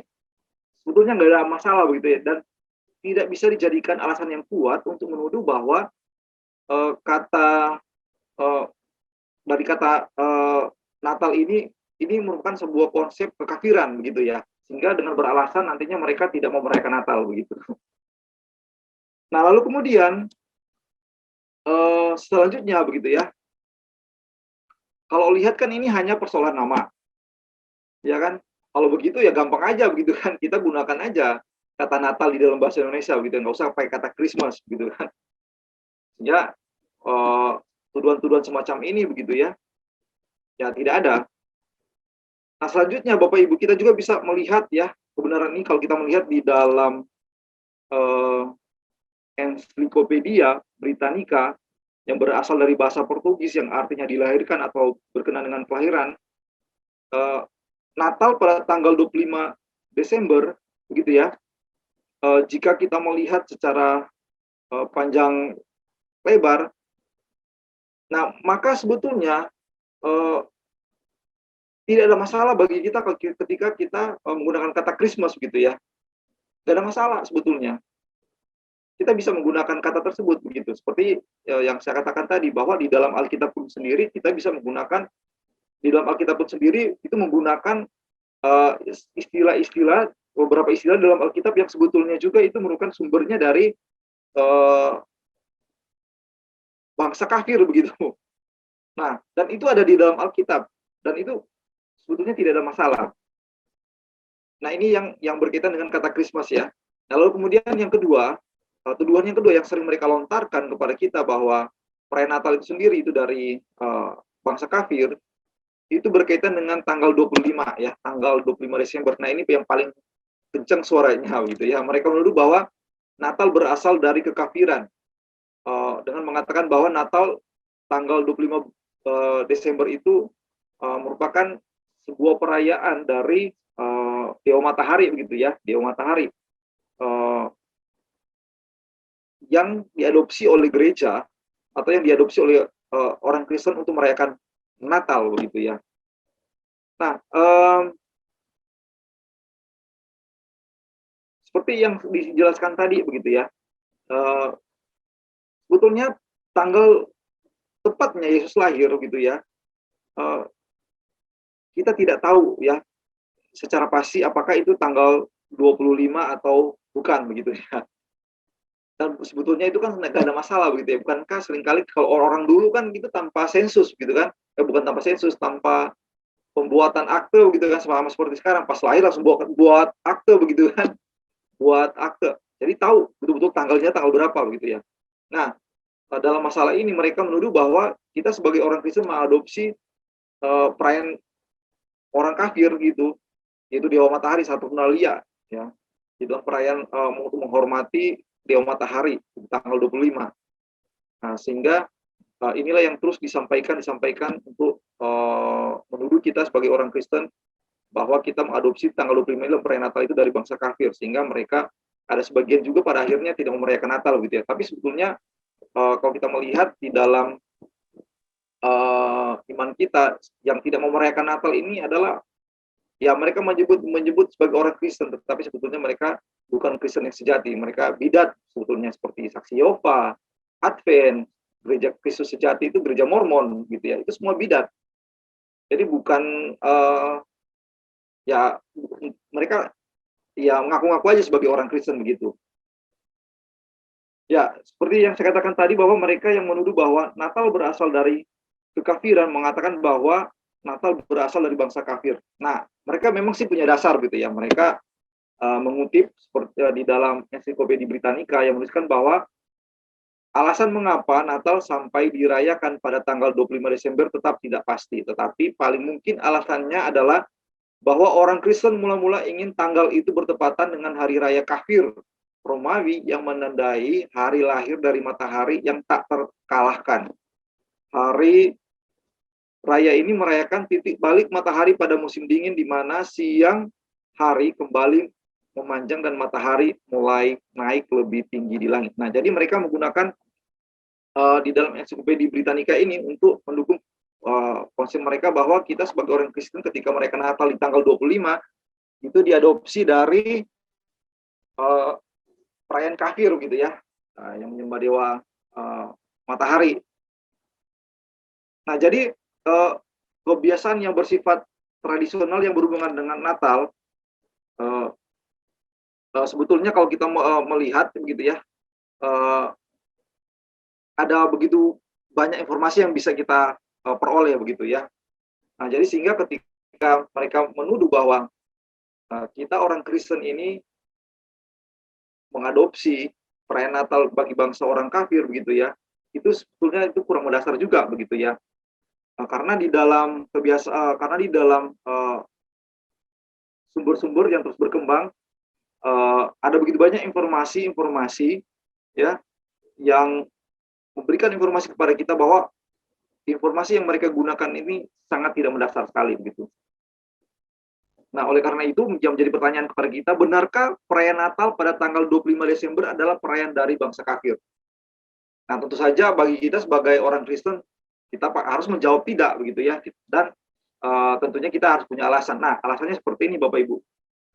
A: sebetulnya nggak ada masalah begitu ya, dan tidak bisa dijadikan alasan yang kuat untuk menuduh bahwa kata eh, dari kata Natal ini merupakan sebuah konsep kekafiran begitu ya, sehingga dengan beralasan nantinya mereka tidak mau merayakan Natal begitu. Nah lalu kemudian selanjutnya begitu ya, kalau lihat kan ini hanya persoalan nama, ya kan? Kalau begitu ya gampang aja begitu kan, kita gunakan aja kata Natal di dalam bahasa Indonesia begitu, nggak usah pakai kata Christmas gitu kan. Sehingga tuduhan-tuduhan semacam ini begitu ya, ya tidak ada. Nah selanjutnya Bapak Ibu kita juga bisa melihat ya kebenaran ini kalau kita melihat di dalam eh, Encyclopedia Britannica yang berasal dari bahasa Portugis yang artinya dilahirkan atau berkenaan dengan kelahiran. Natal pada tanggal 25 Desember begitu ya. Jika kita melihat secara panjang lebar, nah maka sebetulnya tidak ada masalah bagi kita ketika kita menggunakan kata Christmas begitu ya. Tidak ada masalah sebetulnya. Kita bisa menggunakan kata tersebut begitu. Seperti yang saya katakan tadi bahwa di dalam Alkitab pun sendiri kita bisa menggunakan, di dalam Alkitab pun sendiri itu menggunakan istilah-istilah, beberapa istilah dalam Alkitab yang sebetulnya juga itu merupakan sumbernya dari bangsa kafir begitu. Nah, dan itu ada di dalam Alkitab dan itu sebetulnya tidak ada masalah. Nah, ini yang berkaitan dengan kata Christmas ya. Nah, lalu kemudian yang kedua, tuduhan yang kedua yang sering mereka lontarkan kepada kita bahwa perayaan Natal itu sendiri itu dari bangsa kafir, itu berkaitan dengan tanggal 25 ya, tanggal 25 Desember. Nah, ini yang paling kencang suaranya gitu ya. Mereka menuduh bahwa Natal berasal dari kekafiran. Dengan mengatakan bahwa Natal tanggal 25 Desember itu merupakan sebuah perayaan dari Dewa Matahari begitu ya, Dewa Matahari yang diadopsi oleh gereja atau yang diadopsi oleh orang Kristen untuk merayakan Natal begitu ya. Nah, seperti yang dijelaskan tadi begitu ya, sebetulnya tanggal tepatnya Yesus lahir gitu ya, kita tidak tahu ya secara pasti apakah itu tanggal 25 atau bukan begitu ya. Dan sebetulnya itu kan nggak ada masalah begitu ya. Bukankah seringkali kalau orang dulu kan gitu tanpa sensus gitu kan, bukan tanpa sensus, tanpa pembuatan akte begitu kan, sama seperti sekarang pas lahir langsung buat akte begitu kan, buat akte. Jadi tahu betul-betul tanggalnya tanggal berapa begitu ya. Nah, dalam masalah ini mereka menuduh bahwa kita sebagai orang Kristen mengadopsi perayaan orang kafir gitu, yaitu Dewa Matahari Saturnalia ya. Itu perayaan untuk menghormati Dewa Matahari di tanggal 25. Nah, sehingga inilah yang terus disampaikan untuk menuduh kita sebagai orang Kristen bahwa kita mengadopsi tanggal 25 itu perayaan Natal itu dari bangsa kafir, sehingga mereka ada sebagian juga pada akhirnya tidak merayakan Natal gitu ya. Tapi sebetulnya kalau kita melihat di dalam iman kita yang tidak mau merayakan Natal ini adalah ya mereka menyebut sebagai orang Kristen, tetapi sebetulnya mereka bukan Kristen yang sejati. Mereka bidat sebetulnya, seperti Saksi Yehova, Advent, Gereja Kristus Sejati itu Gereja Mormon gitu ya. Itu semua bidat. Jadi bukan ya mereka ya mengaku-ngaku aja sebagai orang Kristen begitu. Ya, seperti yang saya katakan tadi bahwa mereka yang menuduh bahwa Natal berasal dari kekafiran mengatakan bahwa Natal berasal dari bangsa kafir. Nah, mereka memang sih punya dasar gitu ya. Mereka mengutip seperti di dalam Encyclopedia Britannica yang menuliskan bahwa alasan mengapa Natal sampai dirayakan pada tanggal 25 Desember tetap tidak pasti. Tetapi paling mungkin alasannya adalah bahwa orang Kristen mula-mula ingin tanggal itu bertepatan dengan hari raya kafir Romawi yang menandai hari lahir dari matahari yang tak terkalahkan. Hari raya ini merayakan titik balik matahari pada musim dingin di mana siang hari kembali memanjang dan matahari mulai naik lebih tinggi di langit. Nah, jadi mereka menggunakan di dalam ensiklopedia Britannica ini untuk mendukung konsep mereka bahwa kita sebagai orang Kristen ketika mereka Natal di tanggal 25 itu diadopsi dari perayaan kafir gitu ya, yang menyembah dewa matahari. Nah, jadi kebiasaan yang bersifat tradisional yang berhubungan dengan Natal sebetulnya kalau kita melihat begitu ya, ada begitu banyak informasi yang bisa kita peroleh begitu ya. Nah, jadi sehingga ketika mereka menuduh bahwa kita orang Kristen ini mengadopsi perayaan Natal bagi bangsa orang kafir begitu ya, itu sebetulnya itu kurang mendasar juga begitu ya. Karena di dalam sumber-sumber yang terus berkembang ada begitu banyak informasi-informasi ya yang memberikan informasi kepada kita bahwa informasi yang mereka gunakan ini sangat tidak mendasar sekali begitu. Nah, oleh karena itu yang menjadi pertanyaan kepada kita, benarkah perayaan Natal pada tanggal 25 Desember adalah perayaan dari bangsa kafir? Nah, tentu saja bagi kita sebagai orang Kristen, kita harus menjawab tidak begitu ya. Dan tentunya kita harus punya alasan. Nah, alasannya seperti ini Bapak Ibu.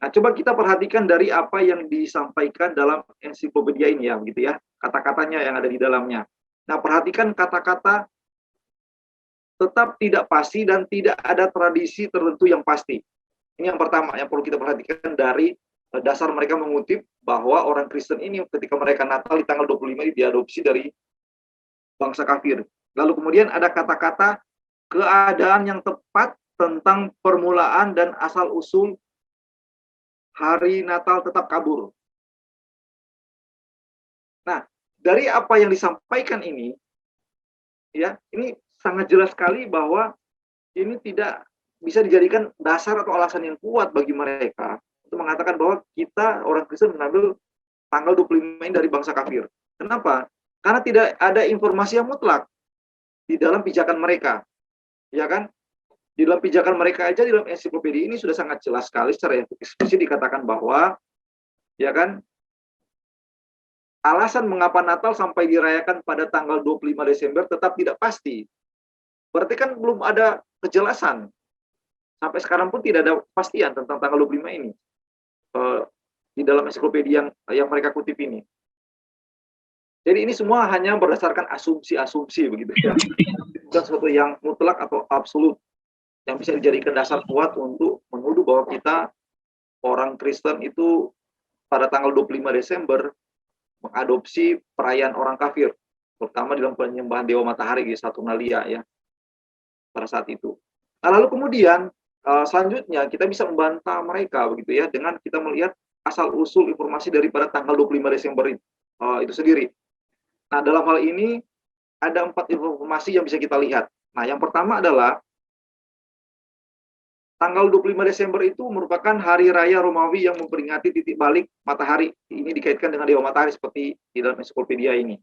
A: Nah, coba kita perhatikan dari apa yang disampaikan dalam ensiklopedia ini ya, begitu ya. Kata-katanya yang ada di dalamnya. Nah, perhatikan kata-kata tetap tidak pasti dan tidak ada tradisi tertentu yang pasti. Ini yang pertama yang perlu kita perhatikan dari dasar mereka mengutip bahwa orang Kristen ini ketika mereka Natal di tanggal 25 ini diadopsi dari bangsa kafir. Lalu kemudian ada kata-kata keadaan yang tepat tentang permulaan dan asal-usul hari Natal tetap kabur. Nah, dari apa yang disampaikan ini, ya, ini sangat jelas sekali bahwa ini tidak bisa dijadikan dasar atau alasan yang kuat bagi mereka untuk mengatakan bahwa kita orang Kristen mengambil tanggal 25 ini dari bangsa kafir. Kenapa? Karena tidak ada informasi yang mutlak di dalam pijakan mereka. Ya kan? Di dalam pijakan mereka aja di dalam ensiklopedia ini sudah sangat jelas sekali secara eksplisit dikatakan bahwa ya kan alasan mengapa Natal sampai dirayakan pada tanggal 25 Desember tetap tidak pasti. Berarti kan belum ada kejelasan. Sampai sekarang pun tidak ada kepastian tentang tanggal 25 ini di dalam ensiklopedia yang mereka kutip ini. Jadi ini semua hanya berdasarkan asumsi-asumsi begitu ya. Bukan sesuatu yang mutlak atau absolut yang bisa dijadikan dasar kuat untuk menuduh bahwa kita orang Kristen itu pada tanggal 25 Desember mengadopsi perayaan orang kafir, terutama dalam penyembahan dewa matahari di Saturnalia ya pada saat itu. Nah, lalu kemudian selanjutnya kita bisa membantah mereka begitu ya dengan kita melihat asal usul informasi daripada tanggal 25 Desember itu sendiri. Nah, dalam hal ini ada 4 informasi yang bisa kita lihat. Nah, yang pertama adalah tanggal 25 Desember itu merupakan hari raya Romawi yang memperingati titik balik matahari. Ini dikaitkan dengan dewa matahari seperti di dalam ensiklopedia ini.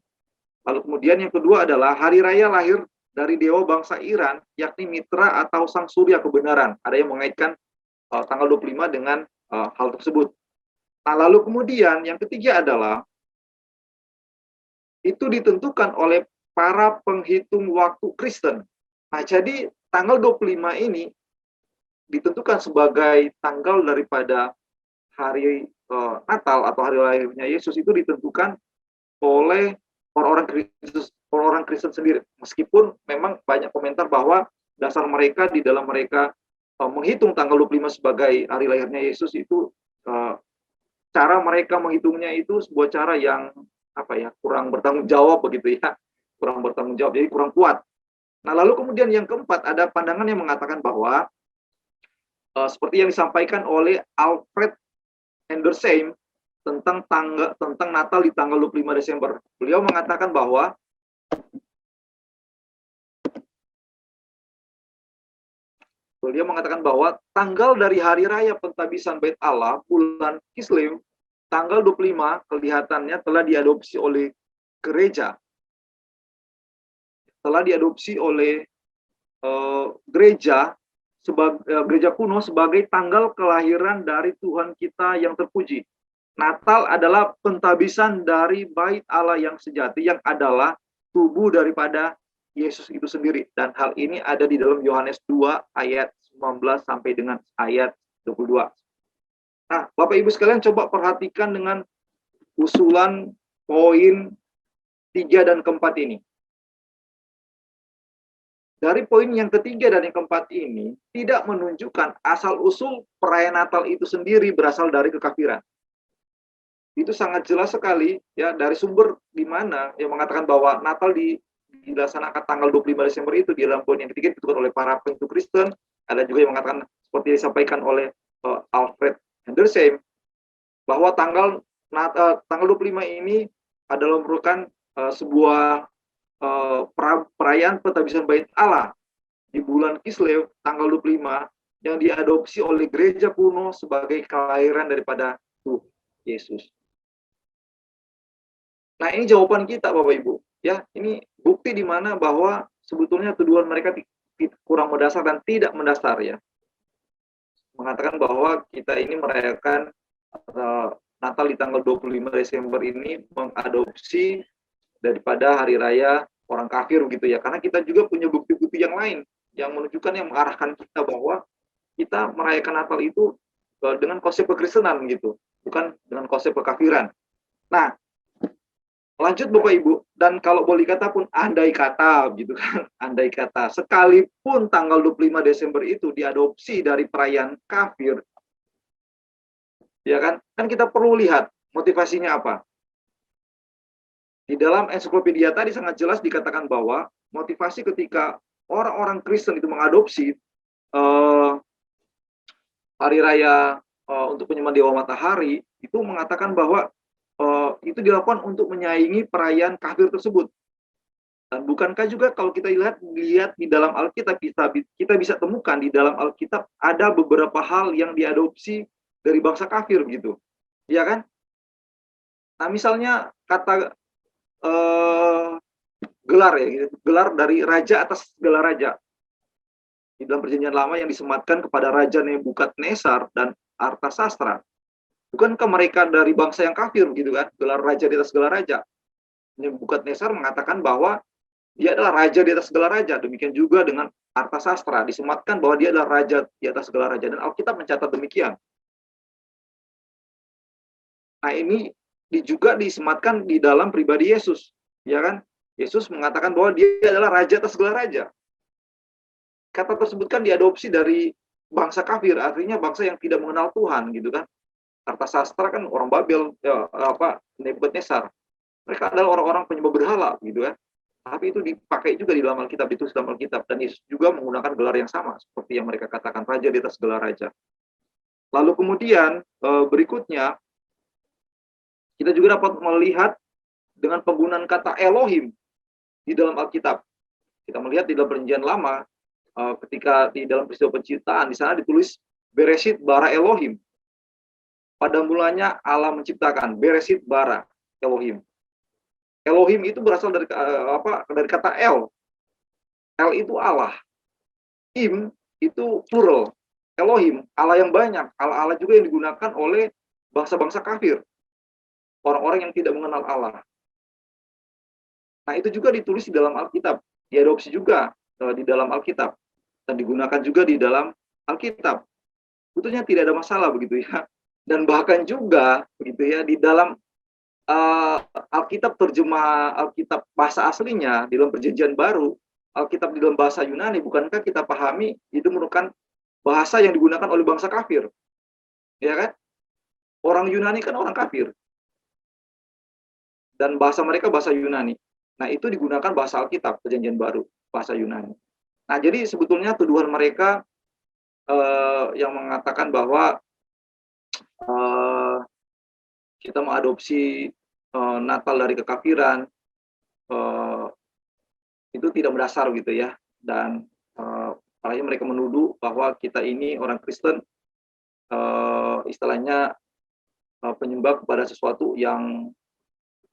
A: Lalu kemudian yang kedua adalah hari raya lahir dari dewa bangsa Iran, yakni Mitra atau Sang Surya Kebenaran. Ada yang mengaitkan tanggal 25 dengan hal tersebut. Nah, lalu kemudian yang ketiga adalah itu ditentukan oleh para penghitung waktu Kristen. Nah, jadi tanggal 25 ini ditentukan sebagai tanggal daripada hari Natal atau hari lahirnya Yesus itu ditentukan oleh orang Kristen sendiri. Meskipun memang banyak komentar bahwa dasar mereka di dalam mereka menghitung tanggal 25 sebagai hari lahirnya Yesus itu cara mereka menghitungnya itu sebuah cara yang kurang bertanggung jawab begitu ya. Kurang bertanggung jawab, jadi kurang kuat. Nah, lalu kemudian yang keempat ada pandangan yang mengatakan bahwa seperti yang disampaikan oleh Alfred Edersheim tentang Natal di tanggal 25 Desember. Beliau mengatakan bahwa tanggal dari hari raya pentabisan Bait Allah bulan Kislev tanggal 25 kelihatannya telah diadopsi oleh gereja. Telah diadopsi oleh gereja kuno sebagai tanggal kelahiran dari Tuhan kita yang terpuji. Natal adalah pentabisan dari bait Allah yang sejati, yang adalah tubuh daripada Yesus itu sendiri. Dan hal ini ada di dalam Yohanes 2 ayat 19 sampai dengan ayat 22. Nah, Bapak Ibu sekalian coba perhatikan dengan usulan poin 3 dan keempat ini. Dari poin yang ketiga dan yang keempat ini tidak menunjukkan asal-usul perayaan Natal itu sendiri berasal dari kekafiran. Itu sangat jelas sekali ya dari sumber di mana yang mengatakan bahwa Natal dilaksanakan tanggal 25 Desember itu di dalam poin yang ketiga ditentukan oleh para pengikut Kristen. Ada juga yang mengatakan seperti yang disampaikan oleh Alfred Hendersheim bahwa tanggal 25 ini adalah merupakan sebuah perayaan pentabisan bait Allah di bulan Kislev tanggal 25 yang diadopsi oleh gereja kuno sebagai kelahiran daripada Tuhan Yesus. Nah, ini jawaban kita Bapak Ibu, ya. Ini bukti di mana bahwa sebetulnya tuduhan mereka kurang mendasar dan tidak mendasar ya. Mengatakan bahwa kita ini merayakan Natal di tanggal 25 Desember ini mengadopsi daripada hari raya orang kafir gitu ya. Karena kita juga punya bukti-bukti yang lain yang menunjukkan, yang mengarahkan kita bahwa kita merayakan Natal itu dengan konsep kekristenan gitu, bukan dengan konsep kekafiran. Nah, lanjut Bapak Ibu, dan kalau boleh kata pun andai kata gitu kan, andai kata sekalipun tanggal 25 Desember itu diadopsi dari perayaan kafir, ya kan? Kan kita perlu lihat motivasinya apa. Di dalam ensiklopedia tadi sangat jelas dikatakan bahwa motivasi ketika orang-orang Kristen itu mengadopsi hari raya untuk penyembahan Dewa Matahari, itu mengatakan bahwa itu dilakukan untuk menyaingi perayaan kafir tersebut. Dan bukankah juga kalau kita lihat di dalam Alkitab, kita bisa temukan di dalam Alkitab ada beberapa hal yang diadopsi dari bangsa kafir gitu, ya kan? Nah, misalnya kata gelar ya, gitu. Gelar dari raja atas segala raja. Di dalam perjanjian lama yang disematkan kepada Raja Nebukadnezar dan Artasastra. Bukankah mereka dari bangsa yang kafir gitu kan? Gelar raja di atas segala raja. Nebukadnezar mengatakan bahwa dia adalah raja di atas segala raja. Demikian juga dengan Artasastra, disematkan bahwa dia adalah raja di atas segala raja. Dan Alkitab mencatat demikian. Nah, ini juga disematkan di dalam pribadi Yesus, ya kan? Yesus mengatakan bahwa dia adalah raja atas segala raja. Kata tersebut kan diadopsi dari bangsa kafir, artinya bangsa yang tidak mengenal Tuhan, gitu kan? Artasastra kan orang Babel, Nebukadnezar. Mereka adalah orang-orang penyembah berhala, gitu kan? Tapi itu dipakai juga di dalam Alkitab, itu dalam Alkitab, dan Yesus juga menggunakan gelar yang sama, seperti yang mereka katakan, raja di atas segala raja. Lalu kemudian berikutnya, kita juga dapat melihat dengan penggunaan kata Elohim di dalam Alkitab. Kita melihat di dalam Perjanjian Lama, ketika di dalam peristiwa penciptaan, di sana ditulis Bereshit bara Elohim. Pada mulanya Allah menciptakan, Bereshit bara Elohim. Elohim itu berasal dari kata El. El itu Allah. Im itu plural. Elohim, Allah yang banyak. Allah juga yang digunakan oleh bangsa-bangsa kafir. Orang-orang yang tidak mengenal Allah. Nah, itu juga ditulis di dalam Alkitab, diadopsi juga di dalam Alkitab, dan digunakan juga di dalam Alkitab. Sebetulnya tidak ada masalah begitu ya. Dan bahkan juga begitu ya, di dalam Alkitab terjemah Alkitab bahasa aslinya di dalam Perjanjian Baru, Alkitab di dalam bahasa Yunani, bukankah kita pahami itu merupakan bahasa yang digunakan oleh bangsa kafir, ya kan? Orang Yunani kan orang kafir, dan bahasa mereka bahasa Yunani. Nah, itu digunakan bahasa Alkitab, Perjanjian Baru, bahasa Yunani. Nah, jadi sebetulnya tuduhan mereka yang mengatakan bahwa kita mengadopsi Natal dari kekafiran, itu tidak berdasar gitu ya. Dan apalagi mereka menuduh bahwa kita ini orang Kristen, istilahnya penyembah kepada sesuatu yang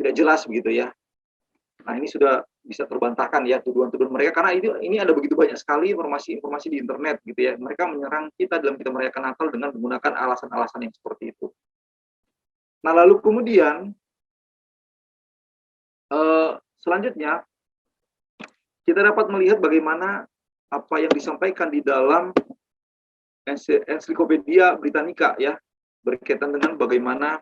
A: tidak jelas begitu ya. Nah, ini sudah bisa terbantahkan ya tuduhan-tuduhan mereka karena ini ada begitu banyak sekali informasi-informasi di internet gitu ya. Mereka menyerang kita dalam kita merayakan Natal dengan menggunakan alasan-alasan yang seperti itu. Nah, lalu kemudian selanjutnya kita dapat melihat bagaimana apa yang disampaikan di dalam Ensiklopedia Britannica ya, berkaitan dengan bagaimana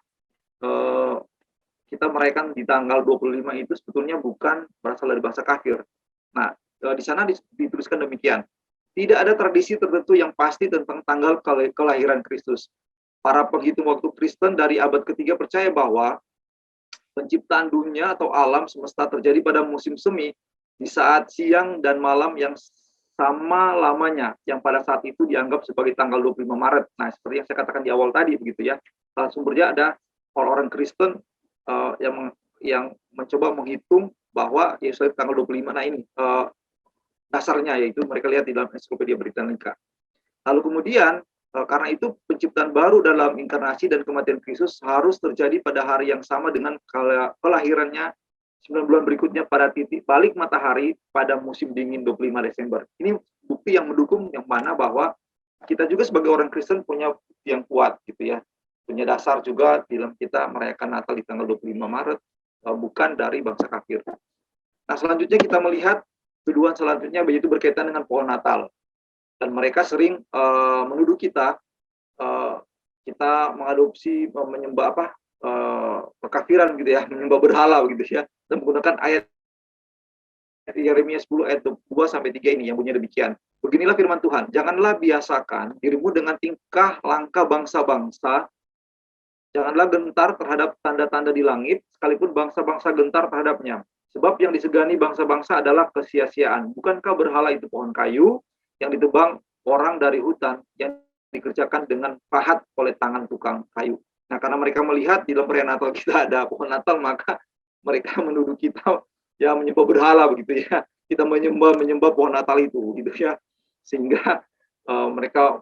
A: kita merayakan di tanggal 25 itu sebetulnya bukan berasal dari bangsa kafir. Nah, di sana dituliskan demikian. Tidak ada tradisi tertentu yang pasti tentang tanggal kelahiran Kristus. Para penghitung waktu Kristen dari abad ketiga percaya bahwa penciptaan dunia atau alam semesta terjadi pada musim semi di saat siang dan malam yang sama lamanya, yang pada saat itu dianggap sebagai tanggal 25 Maret. Nah, seperti yang saya katakan di awal tadi begitu ya. Sumbernya ada orang-orang Kristen yang mencoba menghitung bahwa Yesus tanggal 25. Nah, ini dasarnya yaitu mereka lihat di dalam Ensiklopedia Britannica. Lalu kemudian karena itu penciptaan baru dalam inkarnasi dan kematian Kristus harus terjadi pada hari yang sama dengan kelahirannya 9 bulan berikutnya pada titik balik matahari pada musim dingin 25 Desember. Ini bukti yang mendukung yang mana bahwa kita juga sebagai orang Kristen punya bukti yang kuat gitu ya. Punya dasar juga dalam kita merayakan Natal di tanggal 25 Maret bukan dari bangsa kafir. Nah, selanjutnya kita melihat tuduhan selanjutnya yaitu berkaitan dengan pohon Natal. Dan mereka sering menuduh kita mengadopsi menyembah kekafiran gitu ya, menyembah berhala gitu ya, dan menggunakan ayat Yeremia 10 ayat 2 sampai 3 ini yang bunyinya demikian. Beginilah firman Tuhan, janganlah biasakan dirimu dengan tingkah langkah bangsa-bangsa, janganlah gentar terhadap tanda-tanda di langit, sekalipun bangsa-bangsa gentar terhadapnya. Sebab yang disegani bangsa-bangsa adalah kesia-siaan. Bukankah berhala itu pohon kayu yang ditebang orang dari hutan yang dikerjakan dengan pahat oleh tangan tukang kayu. Nah, karena mereka melihat di dalam perayaan Natal kita ada pohon Natal, maka mereka menuduh kita ya menyembah berhala begitu ya. Kita menyembah pohon Natal itu gitu ya. Sehingga mereka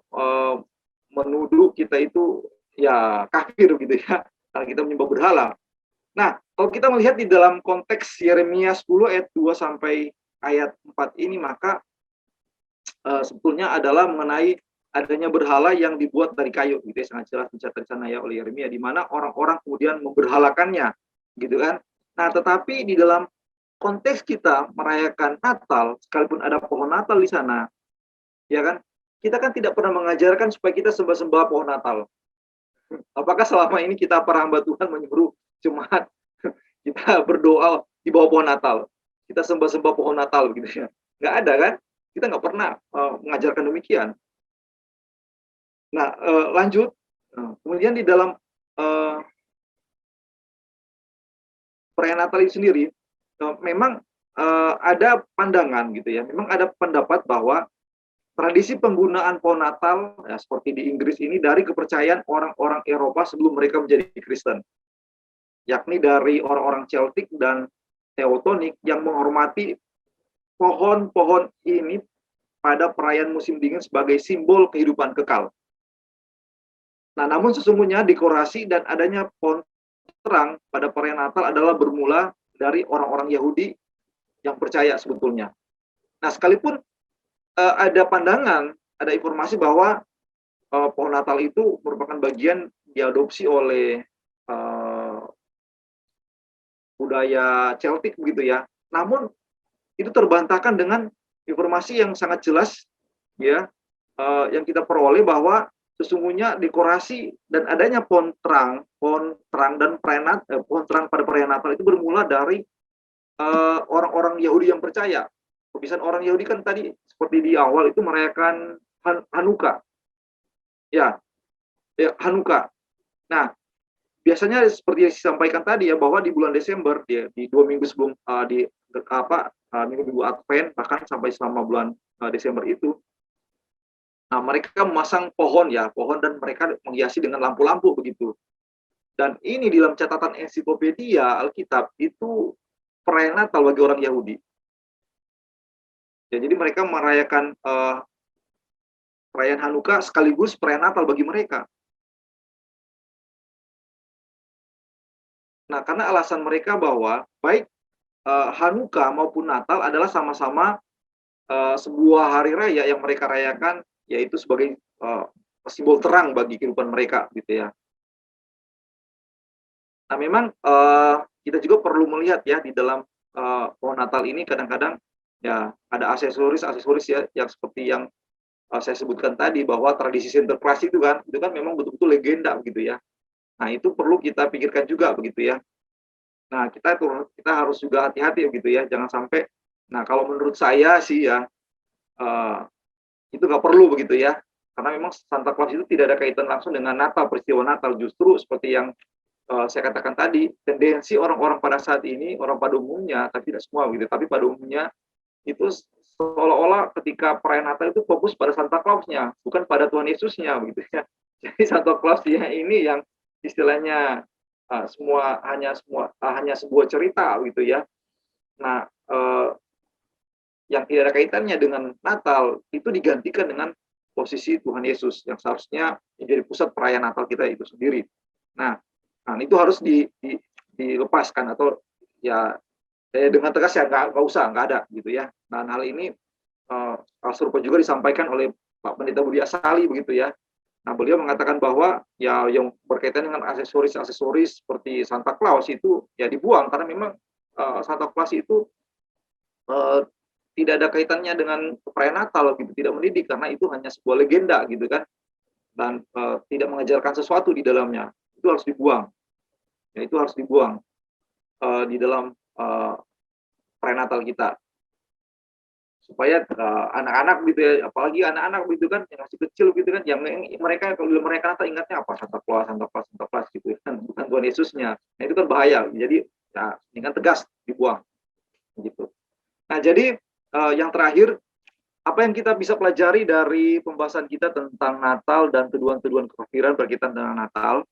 A: menuduh kita itu ya kafir gitu ya. Karena kita menyembah berhala. Nah, kalau kita melihat di dalam konteks Yeremia 10 ayat 2 sampai ayat 4 ini, maka sebetulnya adalah mengenai adanya berhala yang dibuat dari kayu, gitu ya, sangat jelas dicatat di sana ya oleh Yeremia, di mana orang-orang kemudian memberhalakannya, gitu kan. Nah, tetapi di dalam konteks kita merayakan Natal, sekalipun ada pohon Natal di sana, ya kan, kita kan tidak pernah mengajarkan supaya kita sembah-sembah pohon Natal. Apakah selama ini kita para hamba Tuhan menyuruh jemaat kita berdoa di bawah pohon Natal, kita sembah-sembah pohon Natal gitu ya? Nggak ada kan? Kita nggak pernah mengajarkan demikian. Nah, lanjut. Kemudian di dalam perayaan Natal itu sendiri, memang ada pandangan gitu ya. Memang ada pendapat bahwa tradisi penggunaan pohon Natal ya, seperti di Inggris ini dari kepercayaan orang-orang Eropa sebelum mereka menjadi Kristen, yakni dari orang-orang Celtic dan Teotonik yang menghormati pohon-pohon ini pada perayaan musim dingin sebagai simbol kehidupan kekal. Nah, namun sesungguhnya dekorasi dan adanya pohon terang pada perayaan Natal adalah bermula dari orang-orang Yahudi yang percaya sebetulnya. Nah, sekalipun ada pandangan, ada informasi bahwa pohon Natal itu merupakan bagian diadopsi oleh budaya Celtic begitu ya. Namun itu terbantahkan dengan informasi yang sangat jelas ya, yang kita peroleh bahwa sesungguhnya dekorasi dan adanya pohon terang dan pohon terang pada perayaan Natal itu bermula dari orang-orang Yahudi yang percaya. Kebiasaan orang Yahudi kan tadi seperti di awal itu merayakan Hanukkah. Ya, Hanukkah. Nah, biasanya seperti yang disampaikan tadi ya, bahwa di bulan Desember di 2 minggu sebelum minggu Advent, bahkan sampai selama bulan Desember itu, nah mereka memasang pohon dan mereka menghiasi dengan lampu-lampu begitu. Dan ini di dalam catatan ensiklopedia Alkitab itu perayaan Natal bagi orang Yahudi. Ya, jadi mereka merayakan perayaan Hanukkah sekaligus perayaan Natal bagi mereka. Nah, karena alasan mereka bahwa baik Hanukkah maupun Natal adalah sama-sama sebuah hari raya yang mereka rayakan, yaitu sebagai simbol terang bagi kehidupan mereka gitu ya. Nah memang kita juga perlu melihat ya di dalam pohon Natal ini kadang-kadang ya ada aksesoris-aksesoris ya yang seperti yang saya sebutkan tadi bahwa tradisi Sinterklas itu kan memang betul-betul legenda begitu ya. Nah itu perlu kita pikirkan juga begitu ya. Nah kita harus juga hati-hati begitu ya, jangan sampai nah kalau menurut saya sih ya, eee, itu nggak perlu begitu ya, karena memang Santa Claus itu tidak ada kaitan langsung dengan Natal, peristiwa Natal. Justru seperti yang saya katakan tadi, tendensi orang-orang pada saat ini, orang pada umumnya, tapi tidak semua gitu, tapi pada umumnya itu seolah-olah ketika perayaan Natal itu fokus pada Santa Claus-nya, bukan pada Tuhan Yesusnya begitu ya. Jadi Santa Claus-nya ini yang istilahnya hanya sebuah cerita gitu ya. Nah, yang tidak ada kaitannya dengan Natal itu digantikan dengan posisi Tuhan Yesus yang seharusnya menjadi pusat perayaan Natal kita itu sendiri. Nah, itu harus dilepaskan atau ya dengan tegas ya nggak usah, nggak ada gitu ya. Nah hal ini hal serupa juga disampaikan oleh Pak Pendeta Budi Asali begitu ya. Nah beliau mengatakan bahwa ya yang berkaitan dengan aksesoris-aksesoris seperti Santa Claus itu ya dibuang karena memang Santa Claus itu eee, tidak ada kaitannya dengan perayaan Natal gitu, tidak mendidik karena itu hanya sebuah legenda gitu kan dan tidak mengajarkan sesuatu di dalamnya. Itu harus dibuang, ya itu harus dibuang di dalam perayaan Natal kita. Supaya, anak-anak gitu ya, apalagi anak-anak gitu kan yang masih kecil gitu kan, yang mereka kalau mereka Natal ingatnya apa, Santa Claus Santa Claus Santa Claus gitu kan, bukan Tuhan Yesusnya. Nah itu kan bahaya, jadi ya mendingan tegas dibuang, gitu. Nah jadi, yang terakhir, apa yang kita bisa pelajari dari pembahasan kita tentang Natal dan tuduhan-tuduhan kekafiran berkaitan dengan Natal?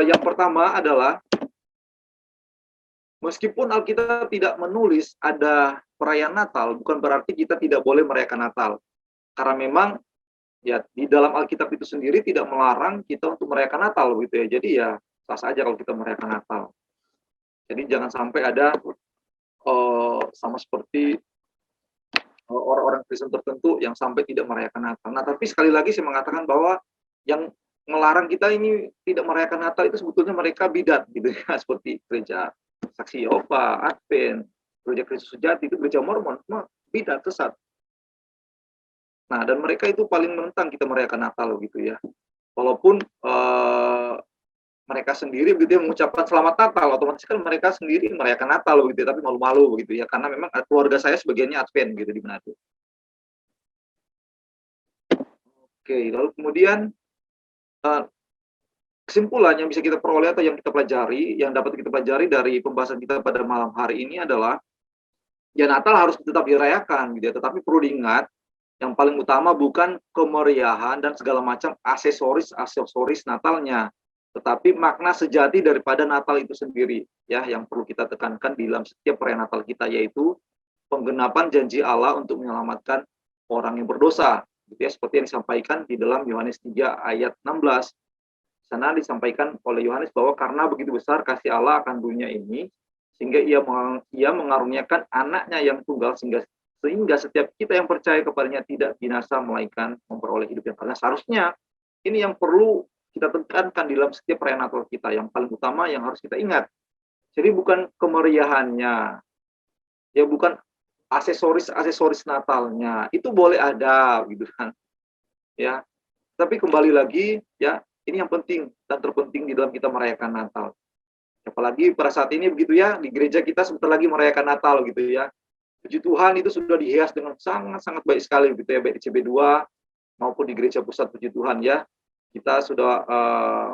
A: Yang pertama adalah meskipun Alkitab tidak menulis ada perayaan Natal, bukan berarti kita tidak boleh merayakan Natal. Karena memang ya di dalam Alkitab itu sendiri tidak melarang kita untuk merayakan Natal gitu ya. Jadi ya sah saja kalau kita merayakan Natal. Jadi jangan sampai ada sama seperti orang-orang Kristen tertentu yang sampai tidak merayakan Natal. Nah, tapi sekali lagi saya mengatakan bahwa yang melarang kita ini tidak merayakan Natal itu sebetulnya mereka bidat gitu ya, seperti gereja Saksi Yehova, Advent, gereja Kristus Sejati, itu gereja Mormon, semua bidat sesat. Nah, dan mereka itu paling menentang kita merayakan Natal gitu ya. Walaupun mereka sendiri begitu ya mengucapkan selamat Natal, otomatis kan mereka sendiri merayakan Natal begitu ya, tapi malu-malu begitu ya, karena memang keluarga saya sebagiannya Advent gitu di Manado. Oke, lalu kemudian uh, kesimpulan yang bisa kita peroleh atau yang kita pelajari, yang dapat kita pelajari dari pembahasan kita pada malam hari ini adalah, ya Natal harus tetap dirayakan gitu ya, tetapi perlu diingat, yang paling utama bukan kemeriahan dan segala macam aksesoris Natalnya, tetapi makna sejati daripada Natal itu sendiri, ya, yang perlu kita tekankan di dalam setiap perayaan Natal kita, yaitu penggenapan janji Allah untuk menyelamatkan orang yang berdosa, gitu ya, seperti yang disampaikan di dalam Yohanes 3 ayat 16. Sana disampaikan oleh Yohanes bahwa karena begitu besar kasih Allah akan dunia ini, sehingga ia mengaruniakan anaknya yang tunggal sehingga setiap kita yang percaya kepadanya tidak binasa melainkan memperoleh hidup yang kekal. Seharusnya ini yang perlu kita tekankan di dalam setiap perayaan Natal kita, yang paling utama yang harus kita ingat. Jadi bukan kemeriahannya, ya bukan aksesoris Natalnya, itu boleh ada gitu kan. Ya, tapi kembali lagi ya, ini yang penting dan terpenting di dalam kita merayakan Natal. Apalagi pada saat ini begitu ya, di gereja kita sebentar lagi merayakan Natal gitu ya. Puji Tuhan itu sudah dihias dengan sangat-sangat baik sekali gitu ya, baik di CB2 maupun di gereja pusat, puji Tuhan ya. Kita sudah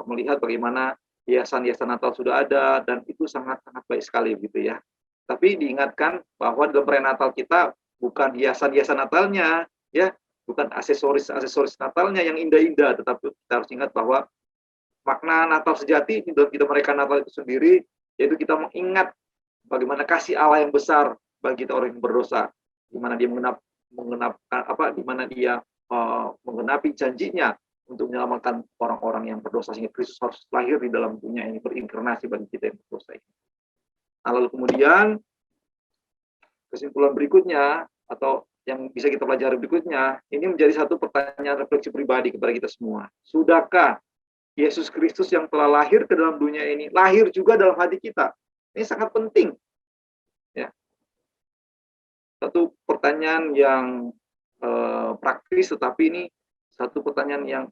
A: melihat bagaimana hiasan-hiasan Natal sudah ada dan itu sangat-sangat baik sekali gitu ya. Tapi diingatkan bahwa dalam perayaan Natal kita bukan hiasan-hiasan Natalnya ya, bukan aksesoris Natalnya yang indah-indah, tetapi kita harus ingat bahwa makna Natal sejati dalam kita merayakan Natal itu sendiri, yaitu kita mengingat bagaimana kasih Allah yang besar bagi kita orang yang berdosa, di mana dia menggenapi janjinya untuk menyelamatkan orang-orang yang berdosa, sehingga Kristus harus lahir di dalam dunia ini berinkarnasi bagi kita yang berdosa ini. Nah, lalu kemudian kesimpulan berikutnya atau yang bisa kita pelajari berikutnya, ini menjadi satu pertanyaan refleksi pribadi kepada kita semua. Sudahkah Yesus Kristus yang telah lahir ke dalam dunia ini, lahir juga dalam hati kita? Ini sangat penting. Ya. Satu pertanyaan yang praktis, tetapi ini satu pertanyaan yang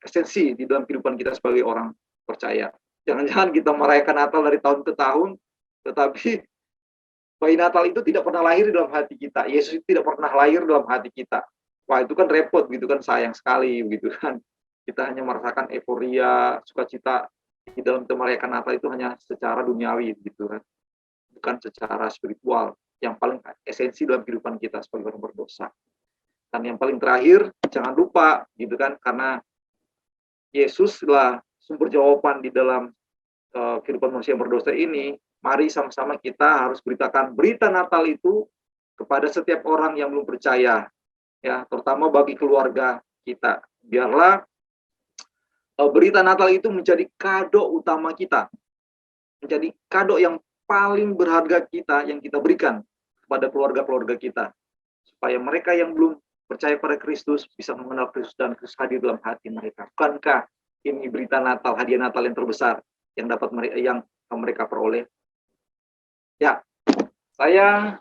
A: esensi di dalam kehidupan kita sebagai orang percaya. Jangan-jangan kita merayakan Natal dari tahun ke tahun, tetapi bayi Natal itu tidak pernah lahir di dalam hati kita. Yesus itu tidak pernah lahir dalam hati kita. Wah, itu kan repot gitu kan, sayang sekali gitu kan. Kita hanya merasakan euforia, sukacita di dalam merayakan Natal itu hanya secara duniawi gitu kan. Bukan secara spiritual yang paling esensi dalam kehidupan kita sebagai orang berdosa. Dan yang paling terakhir, jangan lupa gitu kan, karena Yesuslah sumber jawaban di dalam kehidupan manusia yang berdosa ini. Mari sama-sama kita harus beritakan berita Natal itu kepada setiap orang yang belum percaya, ya, terutama bagi keluarga kita. Biarlah berita Natal itu menjadi kado utama kita, menjadi kado yang paling berharga kita yang kita berikan kepada keluarga-keluarga kita, supaya mereka yang belum percaya pada Kristus bisa mengenal Kristus dan Kristus hadir dalam hati mereka. Bukankah ini berita Natal, hadiah Natal yang terbesar yang dapat mereka peroleh? Ya, saya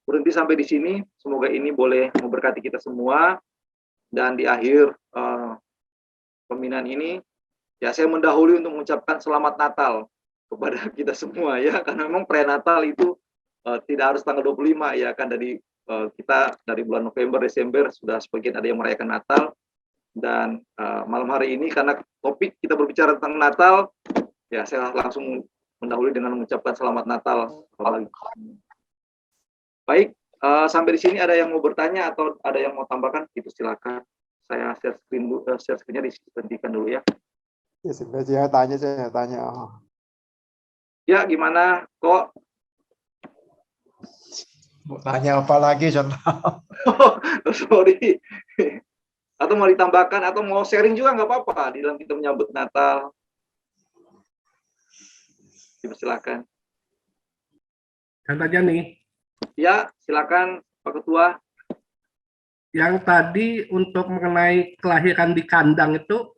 A: berhenti sampai di sini. Semoga ini boleh memberkati kita semua. Dan di akhir pembinaan ini, ya saya mendahului untuk mengucapkan selamat Natal kepada kita semua ya, karena memang prenatal itu tidak harus tanggal 25 ya kan, dari kita dari bulan November, Desember sudah sebagian ada yang merayakan Natal. Dan malam hari ini karena topik kita berbicara tentang Natal, ya saya langsung mendahului dengan mengucapkan selamat Natal. Baik, sampai di sini ada yang mau bertanya atau ada yang mau tambahkan? Itu silakan. Saya share screen-nya dihentikan dulu ya.
B: Ya, saya tanya.
A: Ya, gimana kok?
B: Mau tanya apa lagi, contoh?
A: Oh, sorry. Atau mau ditambahkan atau mau sharing juga nggak apa-apa di dalam kita menyambut Natal. Silakan.
C: Contoh aja nih.
A: Ya, silakan Pak Ketua.
C: Yang tadi untuk mengenai kelahiran di kandang itu,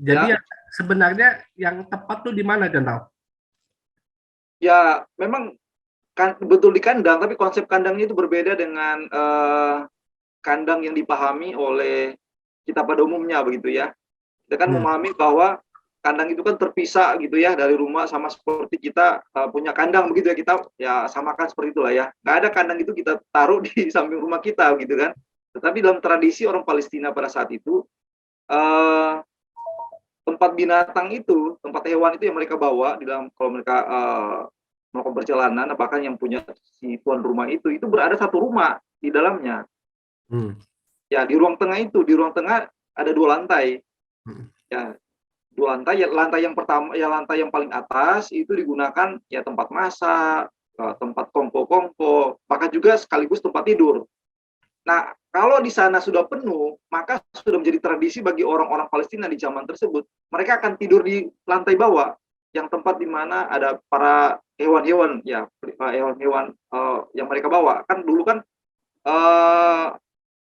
C: jadi ya, sebenarnya yang tepat tuh di mana, Contoh?
A: Ya, memang kan betul di kandang, tapi konsep kandangnya itu berbeda dengan kandang yang dipahami oleh kita pada umumnya begitu ya. Kita kan memahami bahwa kandang itu kan terpisah gitu ya dari rumah, sama seperti kita punya kandang begitu ya, kita ya samakan seperti itulah ya. Nggak ada kandang itu kita taruh di samping rumah kita gitu kan. Tetapi dalam tradisi orang Palestina pada saat itu, tempat binatang itu, tempat hewan itu yang mereka bawa di dalam, kalau mereka melakukan perjalanan, bahkan yang punya si tuan rumah itu berada satu rumah di dalamnya. Ya, di ruang tengah itu, di ruang tengah ada 2 lantai. Ya, 2 lantai. Ya, lantai yang pertama, ya lantai yang paling atas itu digunakan ya tempat masak, tempat kongko-kongko, bahkan juga sekaligus tempat tidur. Nah, kalau di sana sudah penuh, maka sudah menjadi tradisi bagi orang-orang Palestina di zaman tersebut. Mereka akan tidur di lantai bawah, yang tempat di mana ada para hewan-hewan, ya hewan-hewan yang mereka bawa. Kan dulu kan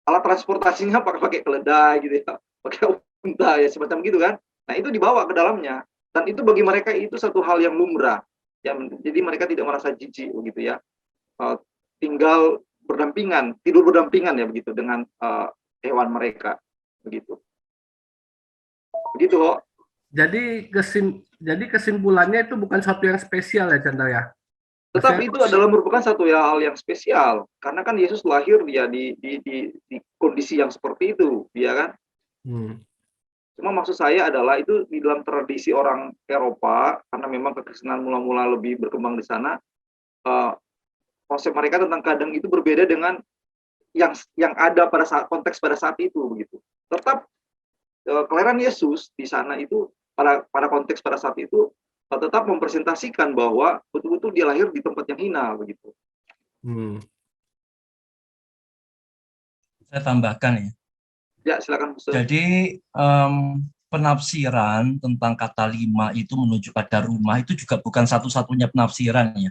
A: alat transportasinya pakai keledai gitu ya, pakai unta ya, semacam gitu kan. Nah, itu dibawa ke dalamnya. Dan itu bagi mereka itu satu hal yang lumrah. Ya, jadi mereka tidak merasa jijik begitu ya. Tinggal berdampingan, tidur berdampingan ya begitu dengan hewan mereka begitu. Begitu kok.
C: Jadi kesimpulannya itu bukan sesuatu yang spesial ya, Contoh ya.
A: Tetapi itu adalah merupakan satu hal yang spesial, karena kan Yesus lahir dia di kondisi yang seperti itu, ya kan? Cuma maksud saya adalah itu di dalam tradisi orang Eropa, karena memang kekristenan mula-mula lebih berkembang di sana. Konsep mereka tentang kandang itu berbeda dengan yang ada pada saat konteks pada saat itu begitu. Tetap kelahiran Yesus di sana itu pada konteks pada saat itu tetap mempresentasikan bahwa betul-betul dia lahir di tempat yang hina begitu.
D: Saya tambahkan ya.
A: Ya, silakan.
D: Jadi penafsiran tentang kata 5 itu menuju pada rumah itu juga bukan satu-satunya penafsiran ya.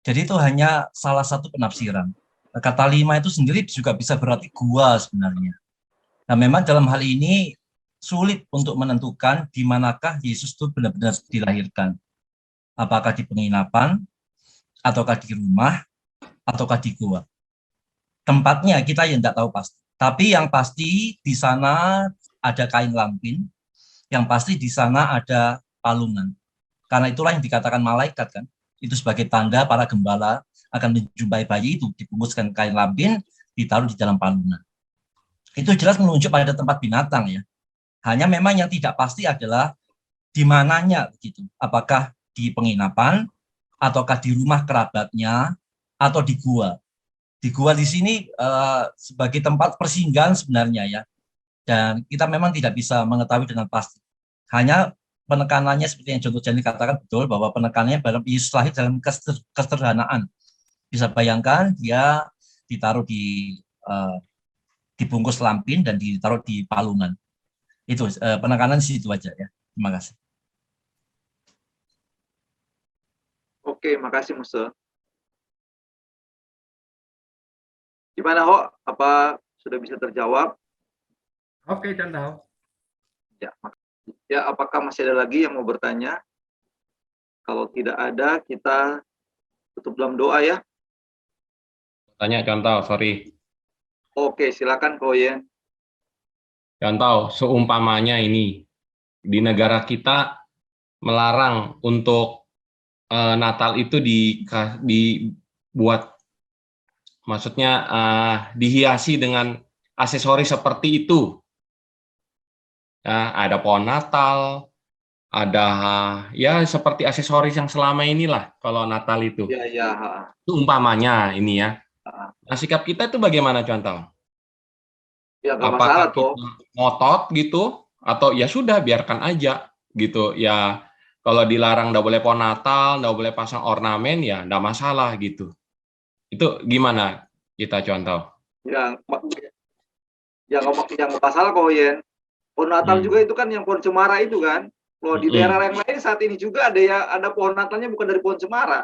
D: Jadi itu hanya salah satu penafsiran. Kata 5 itu sendiri juga bisa berarti gua sebenarnya. Nah, memang dalam hal ini sulit untuk menentukan di manakah Yesus itu benar-benar dilahirkan. Apakah di penginapan, ataukah di rumah, ataukah di gua. Tempatnya kita yang tidak tahu pasti. Tapi yang pasti di sana ada kain lampin, yang pasti di sana ada palungan. Karena itulah yang dikatakan malaikat kan. Itu sebagai tanda para gembala akan menjumpai bayi itu dibungkuskan kain lampin, ditaruh di dalam palungan. Itu jelas menunjuk pada tempat binatang ya. Hanya memang yang tidak pasti adalah di mananya begitu. Apakah di penginapan, ataukah di rumah kerabatnya, atau di gua. Di gua di sini sebagai tempat persinggahan sebenarnya ya. Dan kita memang tidak bisa mengetahui dengan pasti. Hanya penekanannya seperti yang Contoh Jani katakan betul, bahwa penekanannya dalam Yesus lahir dalam kesederhanaan. Bisa bayangkan dia ditaruh dibungkus lampin dan ditaruh di palungan. Itu penekanan di situ aja ya. Terima kasih.
A: Oke, makasih Muse. Gimana Ho? Apa sudah bisa terjawab?
C: Oke, Cantau.
A: Ya, apakah masih ada lagi yang mau bertanya? Kalau tidak ada, kita tutup dalam doa ya.
E: Tanya contoh, sorry.
A: Oke, silakan Koyen.
E: Contoh, seumpamanya ini, di negara kita melarang untuk Natal itu dibuat, maksudnya dihiasi dengan aksesoris seperti itu. Ya, ada pohon Natal, ada ya seperti aksesoris yang selama inilah kalau Natal itu.
A: Ya, ya.
E: Itu umpamanya ini ya. Nah, sikap kita itu bagaimana contoh?
A: Ya, nggak masalah
E: Apakah
A: toh.
E: kita ngotot gitu, atau ya sudah biarkan aja gitu ya. Kalau dilarang nggak boleh pohon Natal, nggak boleh pasang ornamen, ya nggak masalah gitu. Itu gimana kita contoh?
A: Ya, nggak masalah Koyen. Pohon Natal juga itu kan yang pohon cemara itu kan. Kalau di daerah yang lain saat ini juga ada pohon Natalnya bukan dari pohon cemara.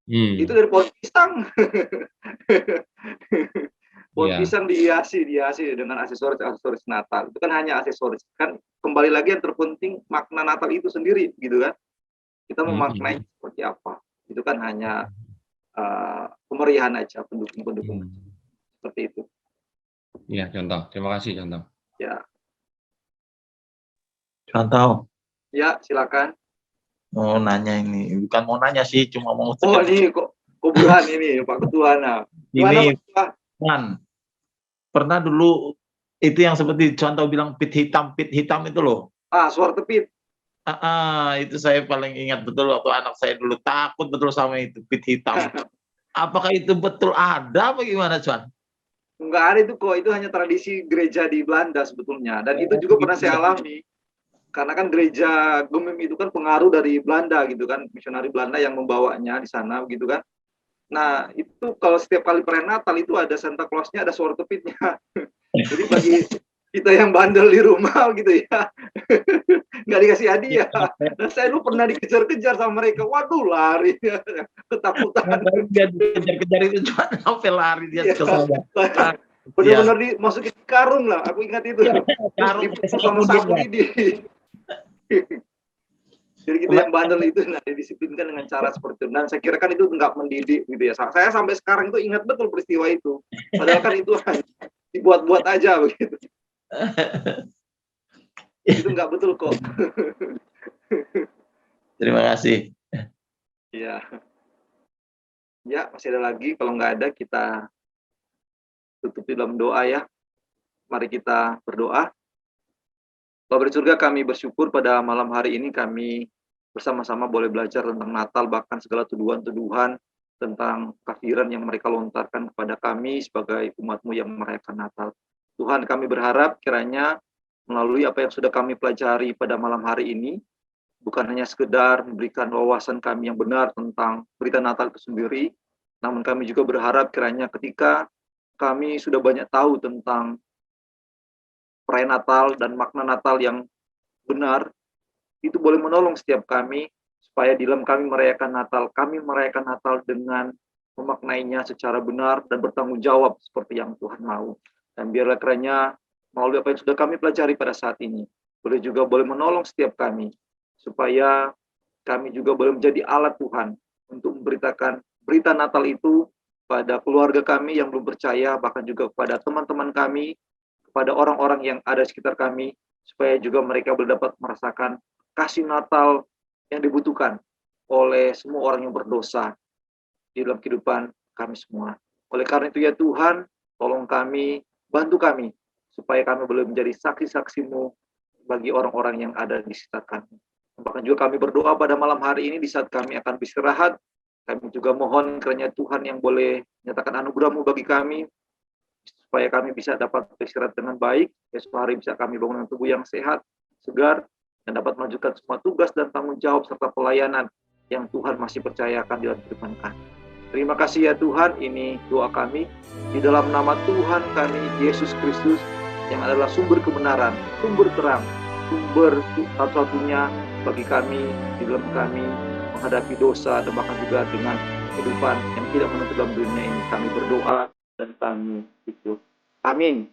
A: Itu dari pohon pisang. Pohon pisang dihiasi dengan aksesoris Natal. Itu kan hanya aksesoris. Kan kembali lagi yang terpenting makna Natal itu sendiri gitu kan. Kita memaknai seperti apa. Itu kan hanya kemeriahan aja, pendukung-pendukung. Seperti itu.
E: Iya, contoh. Terima kasih, contoh.
A: Ya.
F: Contoh.
A: Ya, silakan.
F: Mau nanya ini, bukan mau nanya sih, cuma mau.
A: Oh, ini kok Burhan ini Pak Ketua. Nah,
F: ini Pak, pernah dulu itu yang seperti contoh bilang pit hitam itu loh.
A: Suara tepit.
F: Itu saya paling ingat betul waktu anak saya dulu takut betul sama itu pit hitam. Apakah itu betul ada apa gimana, Cuan?
A: Enggak ada itu kok, itu hanya tradisi gereja di Belanda sebetulnya. Dan itu juga pernah saya alami. Karena kan gereja Gemim itu kan pengaruh dari Belanda gitu kan, misionari Belanda yang membawanya di sana gitu kan. Nah, itu kalau setiap kali perayaan Natal itu ada Santa Claus-nya, ada suara tepitnya. Jadi bagi kita yang bandel di rumah gitu ya, nggak dikasih hadiah. Nah, saya dulu pernah dikejar-kejar sama mereka, waduh lari, ketakutan.
F: Kejar-kejar itu cuma sampai lari dia ke sana.
A: Benar-benar dimasukin karung lah, aku ingat itu. Karung sama sapu lidi. Jadi kita yang bandel itu didisiplinkan dengan cara seperti itu. Dan saya kira kan itu nggak mendidik gitu ya. Saya sampai sekarang itu ingat betul peristiwa itu. Padahal kan itu dibuat-buat aja begitu. Itu nggak betul kok.
F: Terima kasih.
A: Iya. Ya, masih ada lagi. Kalau nggak ada, kita tutup dalam doa ya. Mari kita berdoa. Bapa di surga, kami bersyukur pada malam hari ini kami bersama-sama boleh belajar tentang Natal, bahkan segala tuduhan-tuduhan tentang kafiran yang mereka lontarkan kepada kami sebagai umat-Mu yang merayakan Natal. Tuhan, kami berharap kiranya melalui apa yang sudah kami pelajari pada malam hari ini, bukan hanya sekedar memberikan wawasan kami yang benar tentang berita Natal itu sendiri, namun kami juga berharap kiranya ketika kami sudah banyak tahu tentang perayaan Natal dan makna Natal yang benar, itu boleh menolong setiap kami supaya di dalam kami merayakan Natal dengan memaknainya secara benar dan bertanggung jawab seperti yang Tuhan mau. Dan biarlah kiranya melalui apa yang sudah kami pelajari pada saat ini, boleh menolong setiap kami, supaya kami juga boleh menjadi alat Tuhan untuk memberitakan berita Natal itu pada keluarga kami yang belum percaya, bahkan juga kepada teman-teman kami, kepada orang-orang yang ada di sekitar kami, supaya juga mereka boleh dapat merasakan kasih Natal yang dibutuhkan oleh semua orang yang berdosa di dalam kehidupan kami semua. Oleh karena itu ya Tuhan, tolong kami, bantu kami, supaya kami boleh menjadi saksi-saksi-Mu bagi orang-orang yang ada di sekitar kami. Bahkan juga kami berdoa pada malam hari ini di saat kami akan beristirahat, kami juga mohon kiranya Tuhan yang boleh menyatakan anugerah-Mu bagi kami, supaya kami bisa dapat beristirahat dengan baik, esok hari bisa kami bangun dengan tubuh yang sehat, segar, dan dapat melanjutkan semua tugas dan tanggung jawab serta pelayanan yang Tuhan masih percayakan di dalam kehidupan kami. Terima kasih ya Tuhan, ini doa kami di dalam nama Tuhan kami Yesus Kristus yang adalah sumber kebenaran, sumber terang, sumber satu-satunya bagi kami di dalam kami menghadapi dosa dan bahkan juga dengan kehidupan yang tidak menentu dalam dunia ini. Kami berdoa dan kami hidup. Amin.